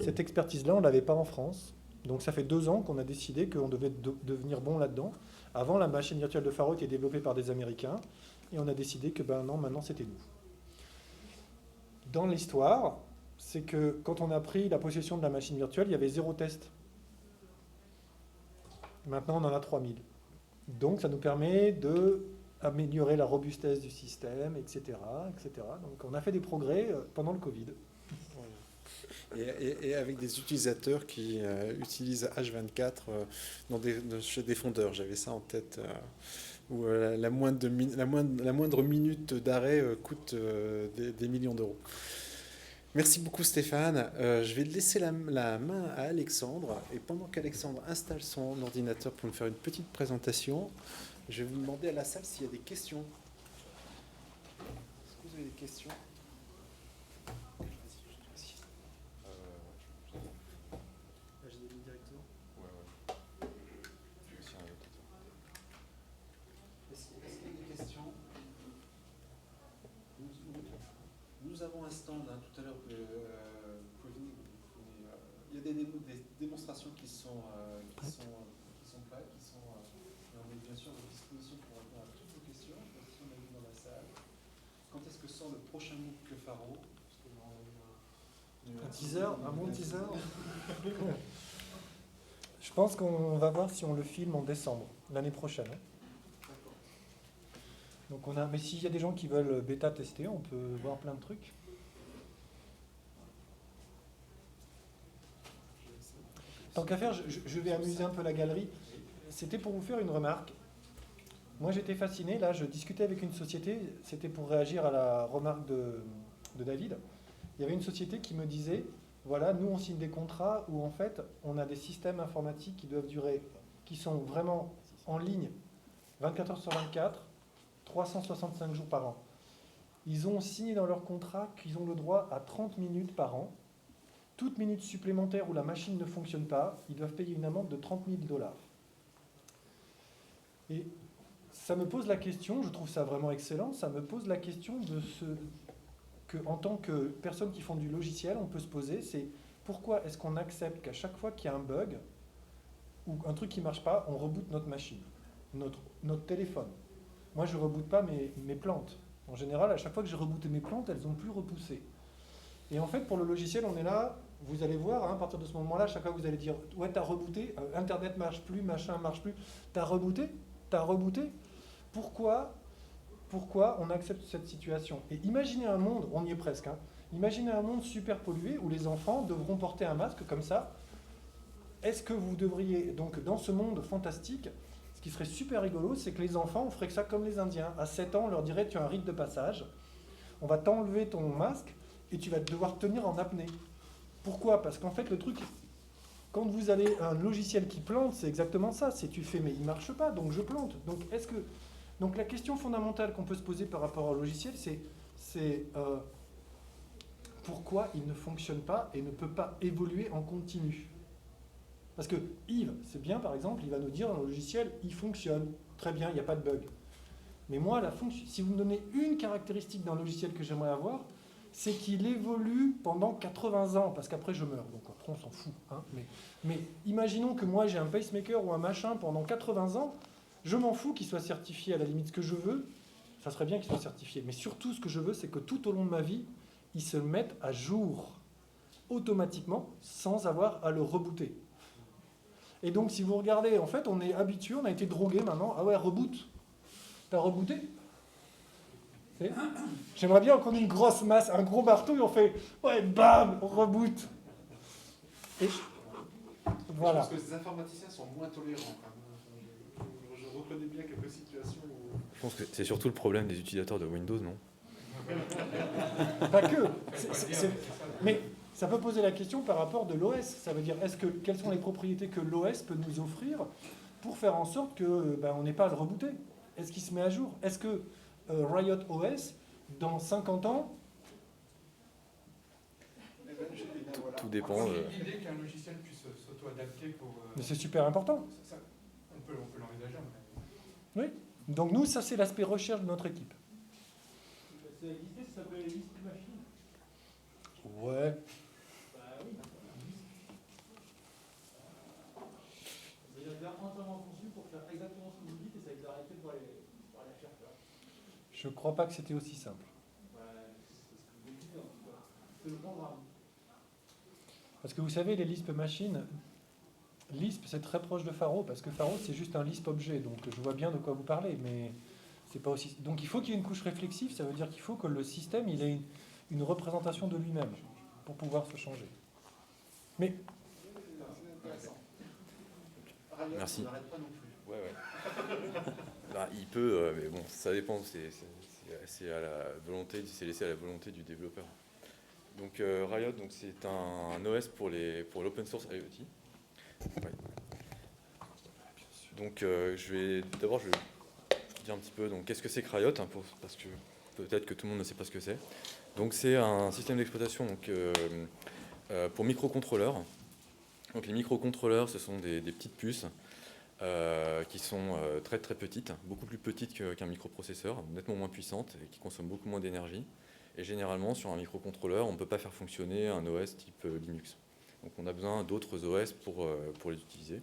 cette expertise-là, on ne l'avait pas en France. Donc ça fait 2 ans qu'on a décidé qu'on devait devenir bon là-dedans. Avant, la machine virtuelle de Faro était développée par des Américains, et on a décidé que non, maintenant c'était nous. Dans l'histoire, c'est que quand on a pris la possession de la machine virtuelle, il y avait 0 test. Maintenant, on en a 3000. Donc ça nous permet d'améliorer la robustesse du système, etc., etc. Donc on a fait des progrès pendant le Covid. Et avec des utilisateurs qui utilisent H24 chez des fondeurs. J'avais ça en tête, où la moindre minute d'arrêt coûte des millions d'euros. Merci beaucoup Stéphane. Je vais laisser la main à Alexandre. Et pendant qu'Alexandre installe son ordinateur pour nous faire une petite présentation, je vais vous demander à la salle s'il y a des questions. Est-ce que vous avez des questions ? Nous avons un stand tout à l'heure, il y a des démonstrations qui sont prêtes, et on est bien sûr à votre disposition pour répondre à toutes vos questions. Je pense qu'on a vu dans la salle. Quand est-ce que sort le prochain MOOC Faro? Un teaser, un bon teaser. Je pense qu'on va voir si on le filme en décembre, l'année prochaine. Donc mais s'il y a des gens qui veulent bêta tester, on peut voir plein de trucs. Tant qu'à faire, je vais amuser un peu la galerie. C'était pour vous faire une remarque. Moi j'étais fasciné, là je discutais avec une société, c'était pour réagir à la remarque de David. Il y avait une société qui me disait, voilà, nous on signe des contrats où en fait on a des systèmes informatiques qui doivent durer, qui sont vraiment en ligne 24 heures sur 24, 365 jours par an. Ils ont signé dans leur contrat qu'ils ont le droit à 30 minutes par an. Toute minute supplémentaire où la machine ne fonctionne pas, ils doivent payer une amende de $30,000. Et ça me pose la question, je trouve ça vraiment excellent, ça me pose la question de que en tant que personne qui font du logiciel, on peut se poser, c'est pourquoi est-ce qu'on accepte qu'à chaque fois qu'il y a un bug ou un truc qui ne marche pas, on reboote notre machine, notre téléphone. Moi, je ne reboote pas mes plantes. En général, à chaque fois que j'ai rebooté mes plantes, elles n'ont plus repoussé. Et en fait, pour le logiciel, on est là, vous allez voir, à partir de ce moment-là, chaque fois que vous allez dire « Ouais, t'as rebooté, Internet marche plus, machin marche plus, t'as rebooté ?» Pourquoi on accepte cette situation? Et imaginez un monde, on y est presque, imaginez un monde super pollué où les enfants devront porter un masque comme ça. Est-ce que vous devriez, donc dans ce monde fantastique, ce qui serait super rigolo, c'est que les enfants, on ferait que ça comme les Indiens. À 7 ans, on leur dirait, tu as un rite de passage, on va t'enlever ton masque, et tu vas devoir tenir en apnée. Pourquoi? Parce qu'en fait, le truc, quand vous avez un logiciel qui plante, c'est exactement ça. C'est tu fais, mais il ne marche pas, donc je plante. Donc la question fondamentale qu'on peut se poser par rapport au logiciel, c'est pourquoi il ne fonctionne pas et ne peut pas évoluer en continu. Parce que Yves, c'est bien par exemple, il va nous dire le logiciel, il fonctionne. Très bien, il n'y a pas de bug. Mais moi, si vous me donnez une caractéristique d'un logiciel que j'aimerais avoir, c'est qu'il évolue pendant 80 ans, parce qu'après je meurs, donc après on s'en fout. Hein. Mais imaginons que moi j'ai un pacemaker ou un machin pendant 80 ans, je m'en fous qu'il soit certifié à la limite ce que je veux, ça serait bien qu'il soit certifié. Mais surtout ce que je veux, c'est que tout au long de ma vie, il se mette à jour automatiquement sans avoir à le rebooter. Et donc si vous regardez, en fait on est habitué, on a été drogué maintenant, ah ouais, reboot. T'as rebooté? J'aimerais bien qu'on ait une grosse masse, un gros marteau et on fait ouais, bam, on reboot. Et voilà. Je pense que les informaticiens sont moins tolérants. Je reconnais bien quelques situations où... Je pense que c'est surtout le problème des utilisateurs de Windows, non? Pas que. Mais ça peut poser la question par rapport de l'OS. Ça veut dire, quelles sont les propriétés que l'OS peut nous offrir pour faire en sorte que on n'ait pas à le rebooter? Est-ce qu'il se met à jour? Est-ce que Riot OS, dans 50 ans... Tout dépend. L'idée qu'un logiciel puisse s'auto-adapter pour... Mais c'est super important. On peut l'envisager. Oui. Donc nous, ça c'est l'aspect recherche de notre équipe. Ça existait, ça s'appelait les listes machines. Ouais. Bah oui. C'est-à-dire entièrement conçu pour faire exactement ce que vous dites et ça a été arrêté par les chercheurs. Je ne crois pas que c'était aussi simple. Bah, c'est ce que vous dites en tout cas. C'est le programme. Parce que vous savez, les Lisp machines, Lisp c'est très proche de Pharo, parce que Pharo c'est juste un Lisp objet, donc je vois bien de quoi vous parlez, mais c'est pas aussi... Donc il faut qu'il y ait une couche réflexive, ça veut dire qu'il faut que le système il ait une représentation de lui-même pour pouvoir se changer. Mais... Merci. Ouais. Bah, il peut, mais bon, ça dépend, c'est à la volonté, c'est laissé à la volonté du développeur. Donc Riot, donc c'est un OS pour l'open source IoT. Ouais. Donc je vais dire un petit peu donc qu'est-ce que c'est que Riot, hein, parce que peut-être que tout le monde ne sait pas ce que c'est. Donc c'est un système d'exploitation pour microcontrôleurs. Donc les microcontrôleurs, ce sont des petites puces qui sont très très petites, beaucoup plus petites qu'un microprocesseur, nettement moins puissantes et qui consomment beaucoup moins d'énergie. Et généralement, sur un microcontrôleur, on ne peut pas faire fonctionner un OS type Linux. Donc on a besoin d'autres OS pour les utiliser.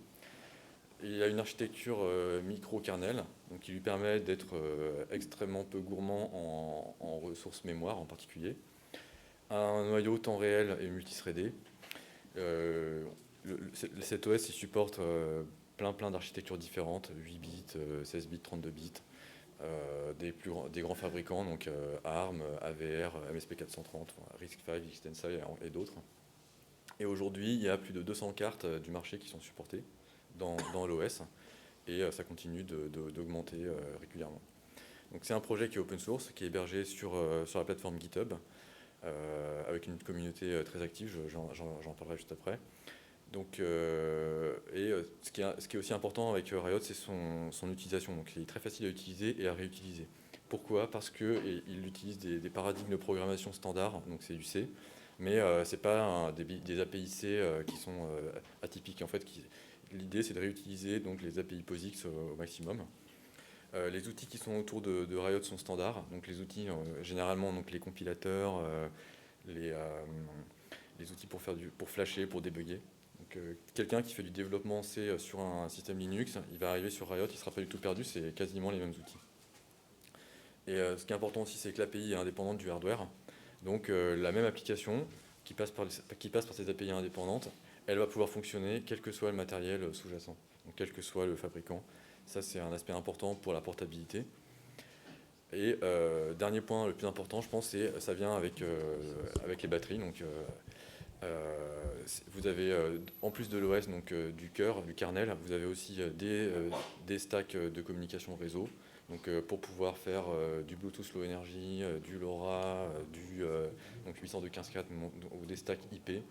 Et il y a une architecture micro-kernel qui lui permet d'être extrêmement peu gourmand en ressources mémoire en particulier. Un noyau temps réel et multithreadé. Cet OS il supporte plein d'architectures différentes, 8 bits, 16 bits, 32 bits. Des grands fabricants, donc ARM, AVR, MSP430, RISC-V, Xtensai et d'autres. Et aujourd'hui, il y a plus de 200 cartes du marché qui sont supportées dans l'OS et ça continue d'augmenter régulièrement. Donc c'est un projet qui est open source, qui est hébergé sur la plateforme GitHub avec une communauté très active, j'en parlerai juste après. Donc, ce qui est aussi important avec Riot, c'est son utilisation. Donc, il est très facile à utiliser et à réutiliser. Pourquoi? Parce qu'il utilise des paradigmes de programmation standards, donc c'est du C, mais ce n'est pas des API C qui sont atypiques. En fait, l'idée, c'est de réutiliser donc, les API POSIX au maximum. Les outils qui sont autour de Riot sont standards. Donc, les outils, généralement, donc, les compilateurs, les outils pour flasher, pour débugger. Quelqu'un qui fait du développement C sur un système Linux, il va arriver sur Riot, il ne sera pas du tout perdu, c'est quasiment les mêmes outils. Et ce qui est important aussi, c'est que l'API est indépendante du hardware. Donc la même application qui passe par ces API indépendantes, elle va pouvoir fonctionner quel que soit le matériel sous-jacent, donc quel que soit le fabricant. Ça, c'est un aspect important pour la portabilité. Et dernier point, le plus important, je pense, ça vient avec les batteries. Donc, vous avez, en plus de l'OS, donc du cœur, du kernel, vous avez aussi des stacks de communication réseau Donc pour pouvoir faire du Bluetooth Low Energy, du LoRa, donc 802.15.4 ou des stacks IP.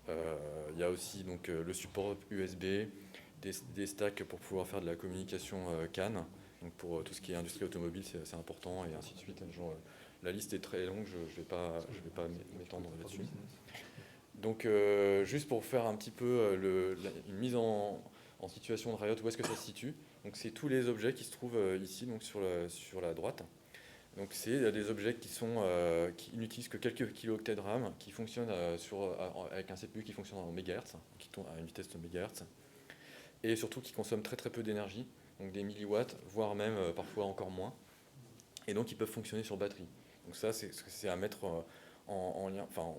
Il y a aussi donc, le support USB, des stacks pour pouvoir faire de la communication CAN. Donc pour tout ce qui est industrie automobile, c'est important, et ainsi de suite. Genre, la liste est très longue, je ne vais pas m'étendre là-dessus. Donc juste pour faire un petit peu une mise en situation de Riot, où est-ce que ça se situe. Donc c'est tous les objets qui se trouvent ici, donc sur la droite. Donc c'est des objets qui n'utilisent que quelques kilooctets de RAM, qui fonctionnent avec un CPU qui fonctionne en mégahertz, qui tourne à une vitesse de mégahertz, et surtout qui consomment très très peu d'énergie, donc des milliwatts, voire même parfois encore moins, et donc ils peuvent fonctionner sur batterie. Donc ça c'est à mettre en lien, enfin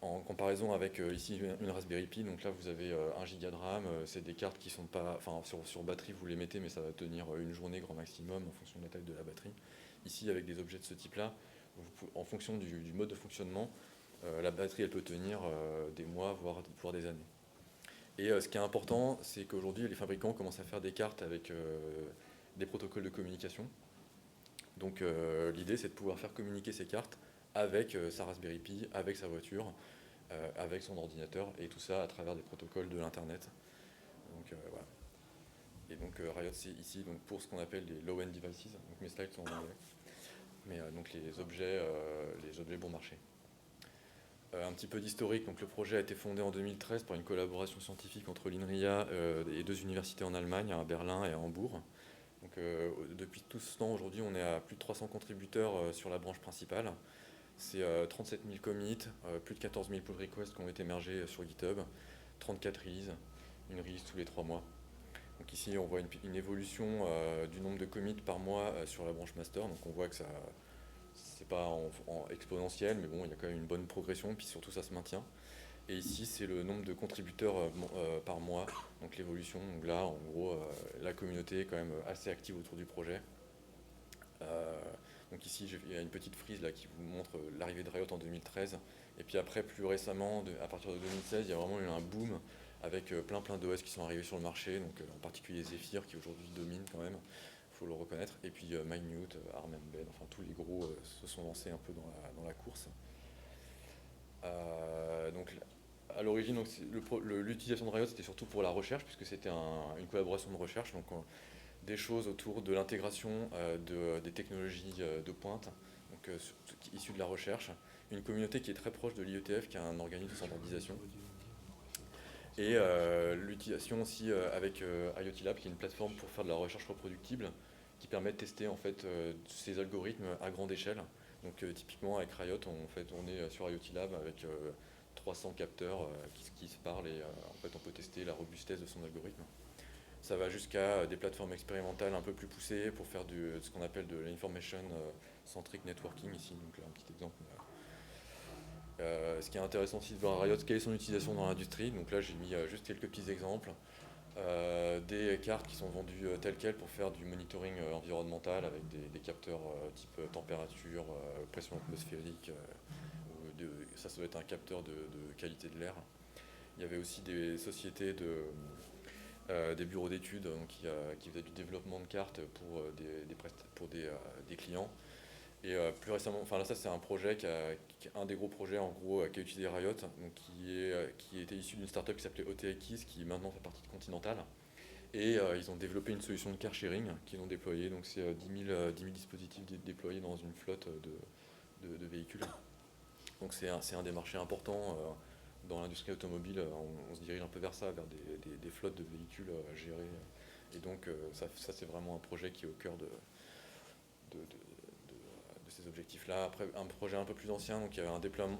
en comparaison avec ici une Raspberry Pi. Donc là vous avez 1 Go de RAM, c'est des cartes qui sont pas, enfin sur batterie vous les mettez, mais ça va tenir une journée grand maximum en fonction de la taille de la batterie. Ici avec des objets de ce type là, en fonction du mode de fonctionnement, la batterie elle peut tenir des mois voire des années. Et ce qui est important, c'est qu'aujourd'hui les fabricants commencent à faire des cartes avec des protocoles de communication. Donc l'idée c'est de pouvoir faire communiquer ces cartes avec sa Raspberry Pi, avec sa voiture, avec son ordinateur, et tout ça à travers des protocoles de l'internet. Donc voilà. Et donc Riot c'est ici donc, pour ce qu'on appelle les low-end devices, donc mes slides sont en anglais, mais donc les objets bon marché. Un petit peu d'historique, donc le projet a été fondé en 2013 par une collaboration scientifique entre l'INRIA et 2 universités en Allemagne, à Berlin et à Hambourg. Donc, depuis tout ce temps, aujourd'hui, on est à plus de 300 contributeurs sur la branche principale. C'est 37 000 commits, plus de 14 000 pull requests qui ont été mergés sur GitHub, 34 releases, une release tous les 3 mois. Donc ici, on voit une évolution du nombre de commits par mois sur la branche master. Donc on voit que ça, c'est pas en exponentiel, mais bon, il y a quand même une bonne progression, puis surtout ça se maintient. Et ici, c'est le nombre de contributeurs par mois, donc l'évolution. Donc là, en gros, la communauté est quand même assez active autour du projet. Donc ici, il y a une petite frise là, qui vous montre l'arrivée de Riot en 2013. Et puis après, plus récemment, à partir de 2016, il y a vraiment eu un boom avec plein d'OS qui sont arrivés sur le marché, donc en particulier Zephyr qui aujourd'hui domine quand même, il faut le reconnaître. Et puis Minute, Arm Embed, enfin tous les gros se sont lancés un peu dans la course. Donc à l'origine, l'utilisation de Riot c'était surtout pour la recherche, puisque c'était une collaboration de recherche, donc des choses autour de l'intégration des technologies de pointe, donc issues de la recherche, une communauté qui est très proche de l'IETF, qui est un organisme de standardisation, et l'utilisation aussi avec IoT Lab, qui est une plateforme pour faire de la recherche reproductible, qui permet de tester en fait ces algorithmes à grande échelle. Donc typiquement avec Riot, on est sur IoT Lab avec 300 capteurs qui se parlent, et en fait on peut tester la robustesse de son algorithme. Ça va jusqu'à des plateformes expérimentales un peu plus poussées pour faire ce qu'on appelle de l'information centric networking ici. Donc là un petit exemple. Ce qui est intéressant aussi de voir Riot, quelle est son utilisation dans l'industrie. Donc là j'ai mis juste quelques petits exemples. Des cartes qui sont vendues telles quelles pour faire du monitoring environnemental avec des capteurs type température, pression atmosphérique, ça doit être un capteur de qualité de l'air. Il y avait aussi des sociétés des bureaux d'études qui faisaient du développement de cartes pour des clients. Et plus récemment, enfin là ça c'est un projet un des gros projets en gros qui a utilisé Riot, donc qui était issu d'une startup qui s'appelait OTX, qui maintenant fait partie de Continental. Et ils ont développé une solution de car sharing qu'ils ont déployée. Donc c'est 10 000 dispositifs déployés dans une flotte de véhicules. Donc c'est un des marchés importants dans l'industrie automobile. On se dirige un peu vers ça, vers des flottes de véhicules gérés. Et donc ça c'est vraiment un projet qui est au cœur de ces objectifs-là. Après, un projet un peu plus ancien, donc il y avait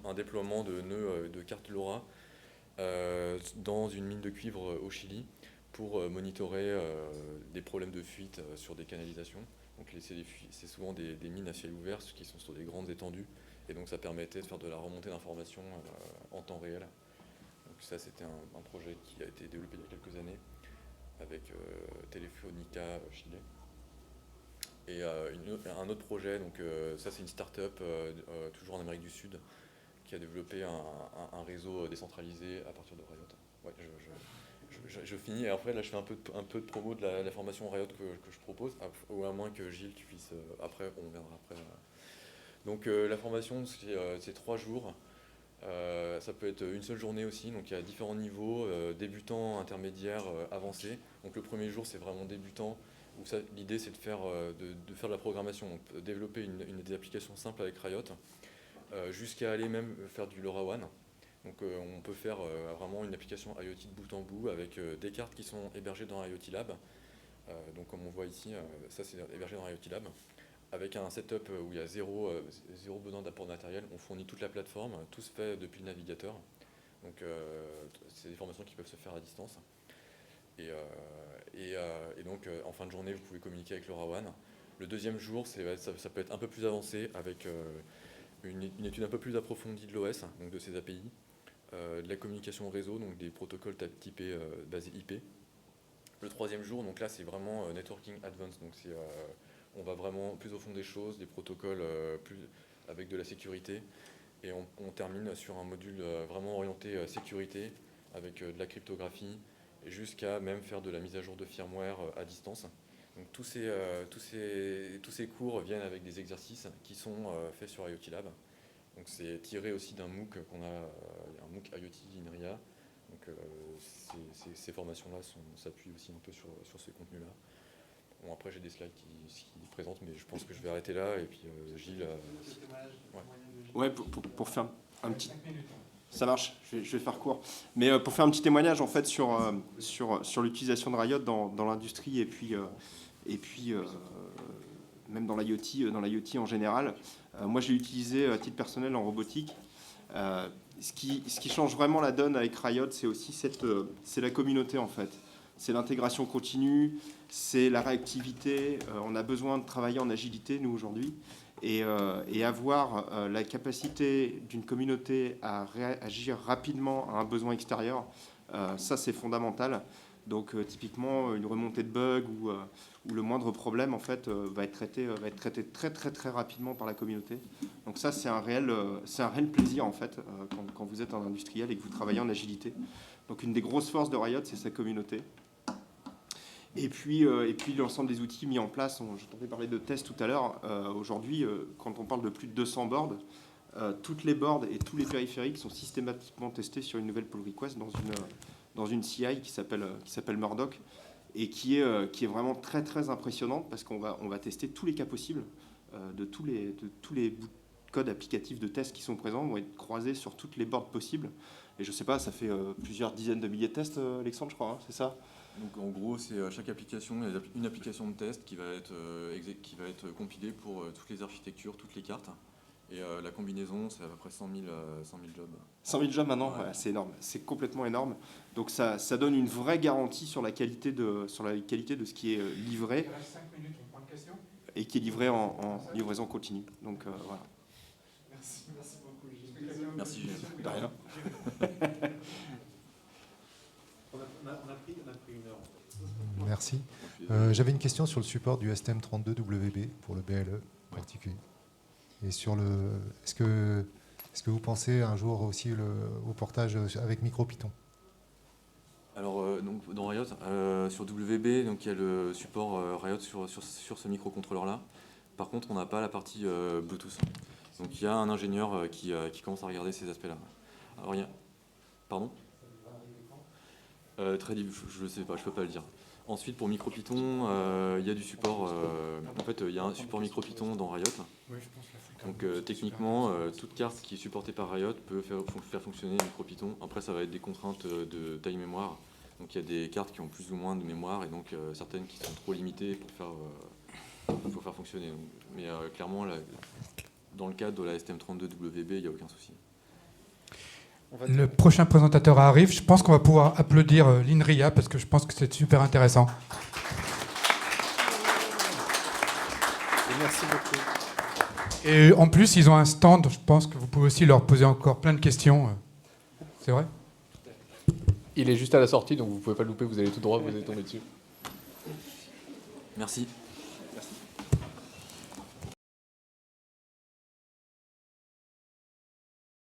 un déploiement de nœuds de cartes LoRa dans une mine de cuivre au Chili pour monitorer des problèmes de fuite sur des canalisations. Donc c'est souvent des mines à ciel ouvert qui sont sur des grandes étendues, et donc ça permettait de faire de la remontée d'informations en temps réel. Donc ça c'était un projet qui a été développé il y a quelques années avec Telefonica Chile. Et un autre projet, donc ça c'est une start-up toujours en Amérique du Sud qui a développé un réseau décentralisé à partir de Riot. Ouais, je finis, et après là je fais un peu de promo de la formation Riot que je propose, ou à moins que Gilles tu puisses, après on viendra après. Donc la formation c'est 3 jours, ça peut être une seule journée aussi, donc il y a différents niveaux, débutants, intermédiaires, avancés. Donc le premier jour c'est vraiment débutant, où l'idée c'est de faire de la programmation, donc développer des applications simples avec Riot, jusqu'à aller même faire du LoRaWAN. Donc on peut faire vraiment une application IoT de bout en bout avec des cartes qui sont hébergées dans IoT Lab. Donc comme on voit ici, ça c'est hébergé dans IoT Lab. Avec un setup où il y a zéro besoin d'apport de matériel, on fournit toute la plateforme, tout se fait depuis le navigateur. Donc c'est des formations qui peuvent se faire à distance. Et donc en fin de journée, vous pouvez communiquer avec LoRaWAN. Le deuxième jour, ça peut être un peu plus avancé avec une étude un peu plus approfondie de l'OS, donc de ses API, de la communication réseau, donc des protocoles typés basés IP. Le troisième jour, donc là c'est vraiment Networking Advanced, donc on va vraiment plus au fond des choses, des protocoles plus avec de la sécurité, et on termine sur un module vraiment orienté sécurité avec de la cryptographie, jusqu'à même faire de la mise à jour de firmware à distance. Donc tous ces cours viennent avec des exercices qui sont faits sur IoT Lab. Donc c'est tiré aussi d'un MOOC qu'on a, un MOOC IoT INRIA. Donc ces formations-là s'appuient aussi un peu sur ces contenus-là. Bon, après j'ai des slides qui présentent, mais je pense que je vais arrêter là. Et puis Gilles... Ouais, pour faire un petit... Ça marche, je vais faire court. Mais pour faire un petit témoignage en fait sur l'utilisation de Riot dans l'industrie et puis même dans l'IoT en général. Moi, je l'ai utilisé à titre personnel en robotique. Ce qui change vraiment la donne avec Riot, c'est aussi c'est la communauté en fait. C'est l'intégration continue, c'est la réactivité. On a besoin de travailler en agilité, nous, aujourd'hui. Et avoir la capacité d'une communauté à réagir rapidement à un besoin extérieur, ça c'est fondamental. Donc typiquement une remontée de bugs ou le moindre problème en fait va être traité très très très rapidement par la communauté. Donc ça c'est un réel plaisir en fait quand vous êtes un industriel et que vous travaillez en agilité. Donc une des grosses forces de Riot, c'est sa communauté. Et puis l'ensemble des outils mis en place, j'entendais parler de tests tout à l'heure, aujourd'hui, quand on parle de plus de 200 boards, toutes les boards et tous les périphériques sont systématiquement testés sur une nouvelle pull request dans une CI qui s'appelle Murdoch, et qui est vraiment très très impressionnante parce qu'on va tester tous les cas possibles de tous les bouts de code applicatifs de tests qui sont présents, vont être croisés sur toutes les boards possibles. Et je sais pas, ça fait plusieurs dizaines de milliers de tests, Alexandre, je crois, hein, c'est ça ? Donc en gros, c'est chaque application, il y a une application de test qui va être compilée pour toutes les architectures, toutes les cartes. Et la combinaison, c'est à peu près 100 000 jobs. 100 000 jobs maintenant, ouais, c'est énorme, c'est complètement énorme. Donc ça donne une vraie garantie sur la qualité de ce qui est livré. Il reste 5 minutes, on prend une question. Et qui est livré en livraison continue. Donc voilà. Merci beaucoup, Gilles. Merci, Gilles. De rien. On a pris une heure. Merci. J'avais une question sur le support du STM32WB pour le BLE en particulier. Et sur est-ce que vous pensez un jour aussi au portage avec MicroPython ? Alors donc dans Riot, sur WB, donc il y a le support Riot sur ce microcontrôleur-là. Par contre, on n'a pas la partie Bluetooth. Donc il y a un ingénieur qui commence à regarder ces aspects-là. Alors il y a... Pardon ? Très je ne sais pas, je ne peux pas le dire. Ensuite, pour MicroPython, il y a du support. En fait, il y a un support MicroPython dans Riot. Donc techniquement, toute carte qui est supportée par Riot peut faire fonctionner MicroPython. Après, ça va être des contraintes de taille mémoire. Donc il y a des cartes qui ont plus ou moins de mémoire et donc certaines qui sont trop limitées pour faire fonctionner. Donc, mais clairement, dans le cadre de la STM32WB, il n'y a aucun souci. Le prochain présentateur arrive. Je pense qu'on va pouvoir applaudir l'INRIA parce que je pense que c'est super intéressant. Et merci beaucoup. Et en plus, ils ont un stand. Je pense que vous pouvez aussi leur poser encore plein de questions. C'est vrai ? Il est juste à la sortie, donc vous ne pouvez pas le louper. Vous allez tout droit, vous allez tomber dessus. Merci. Merci.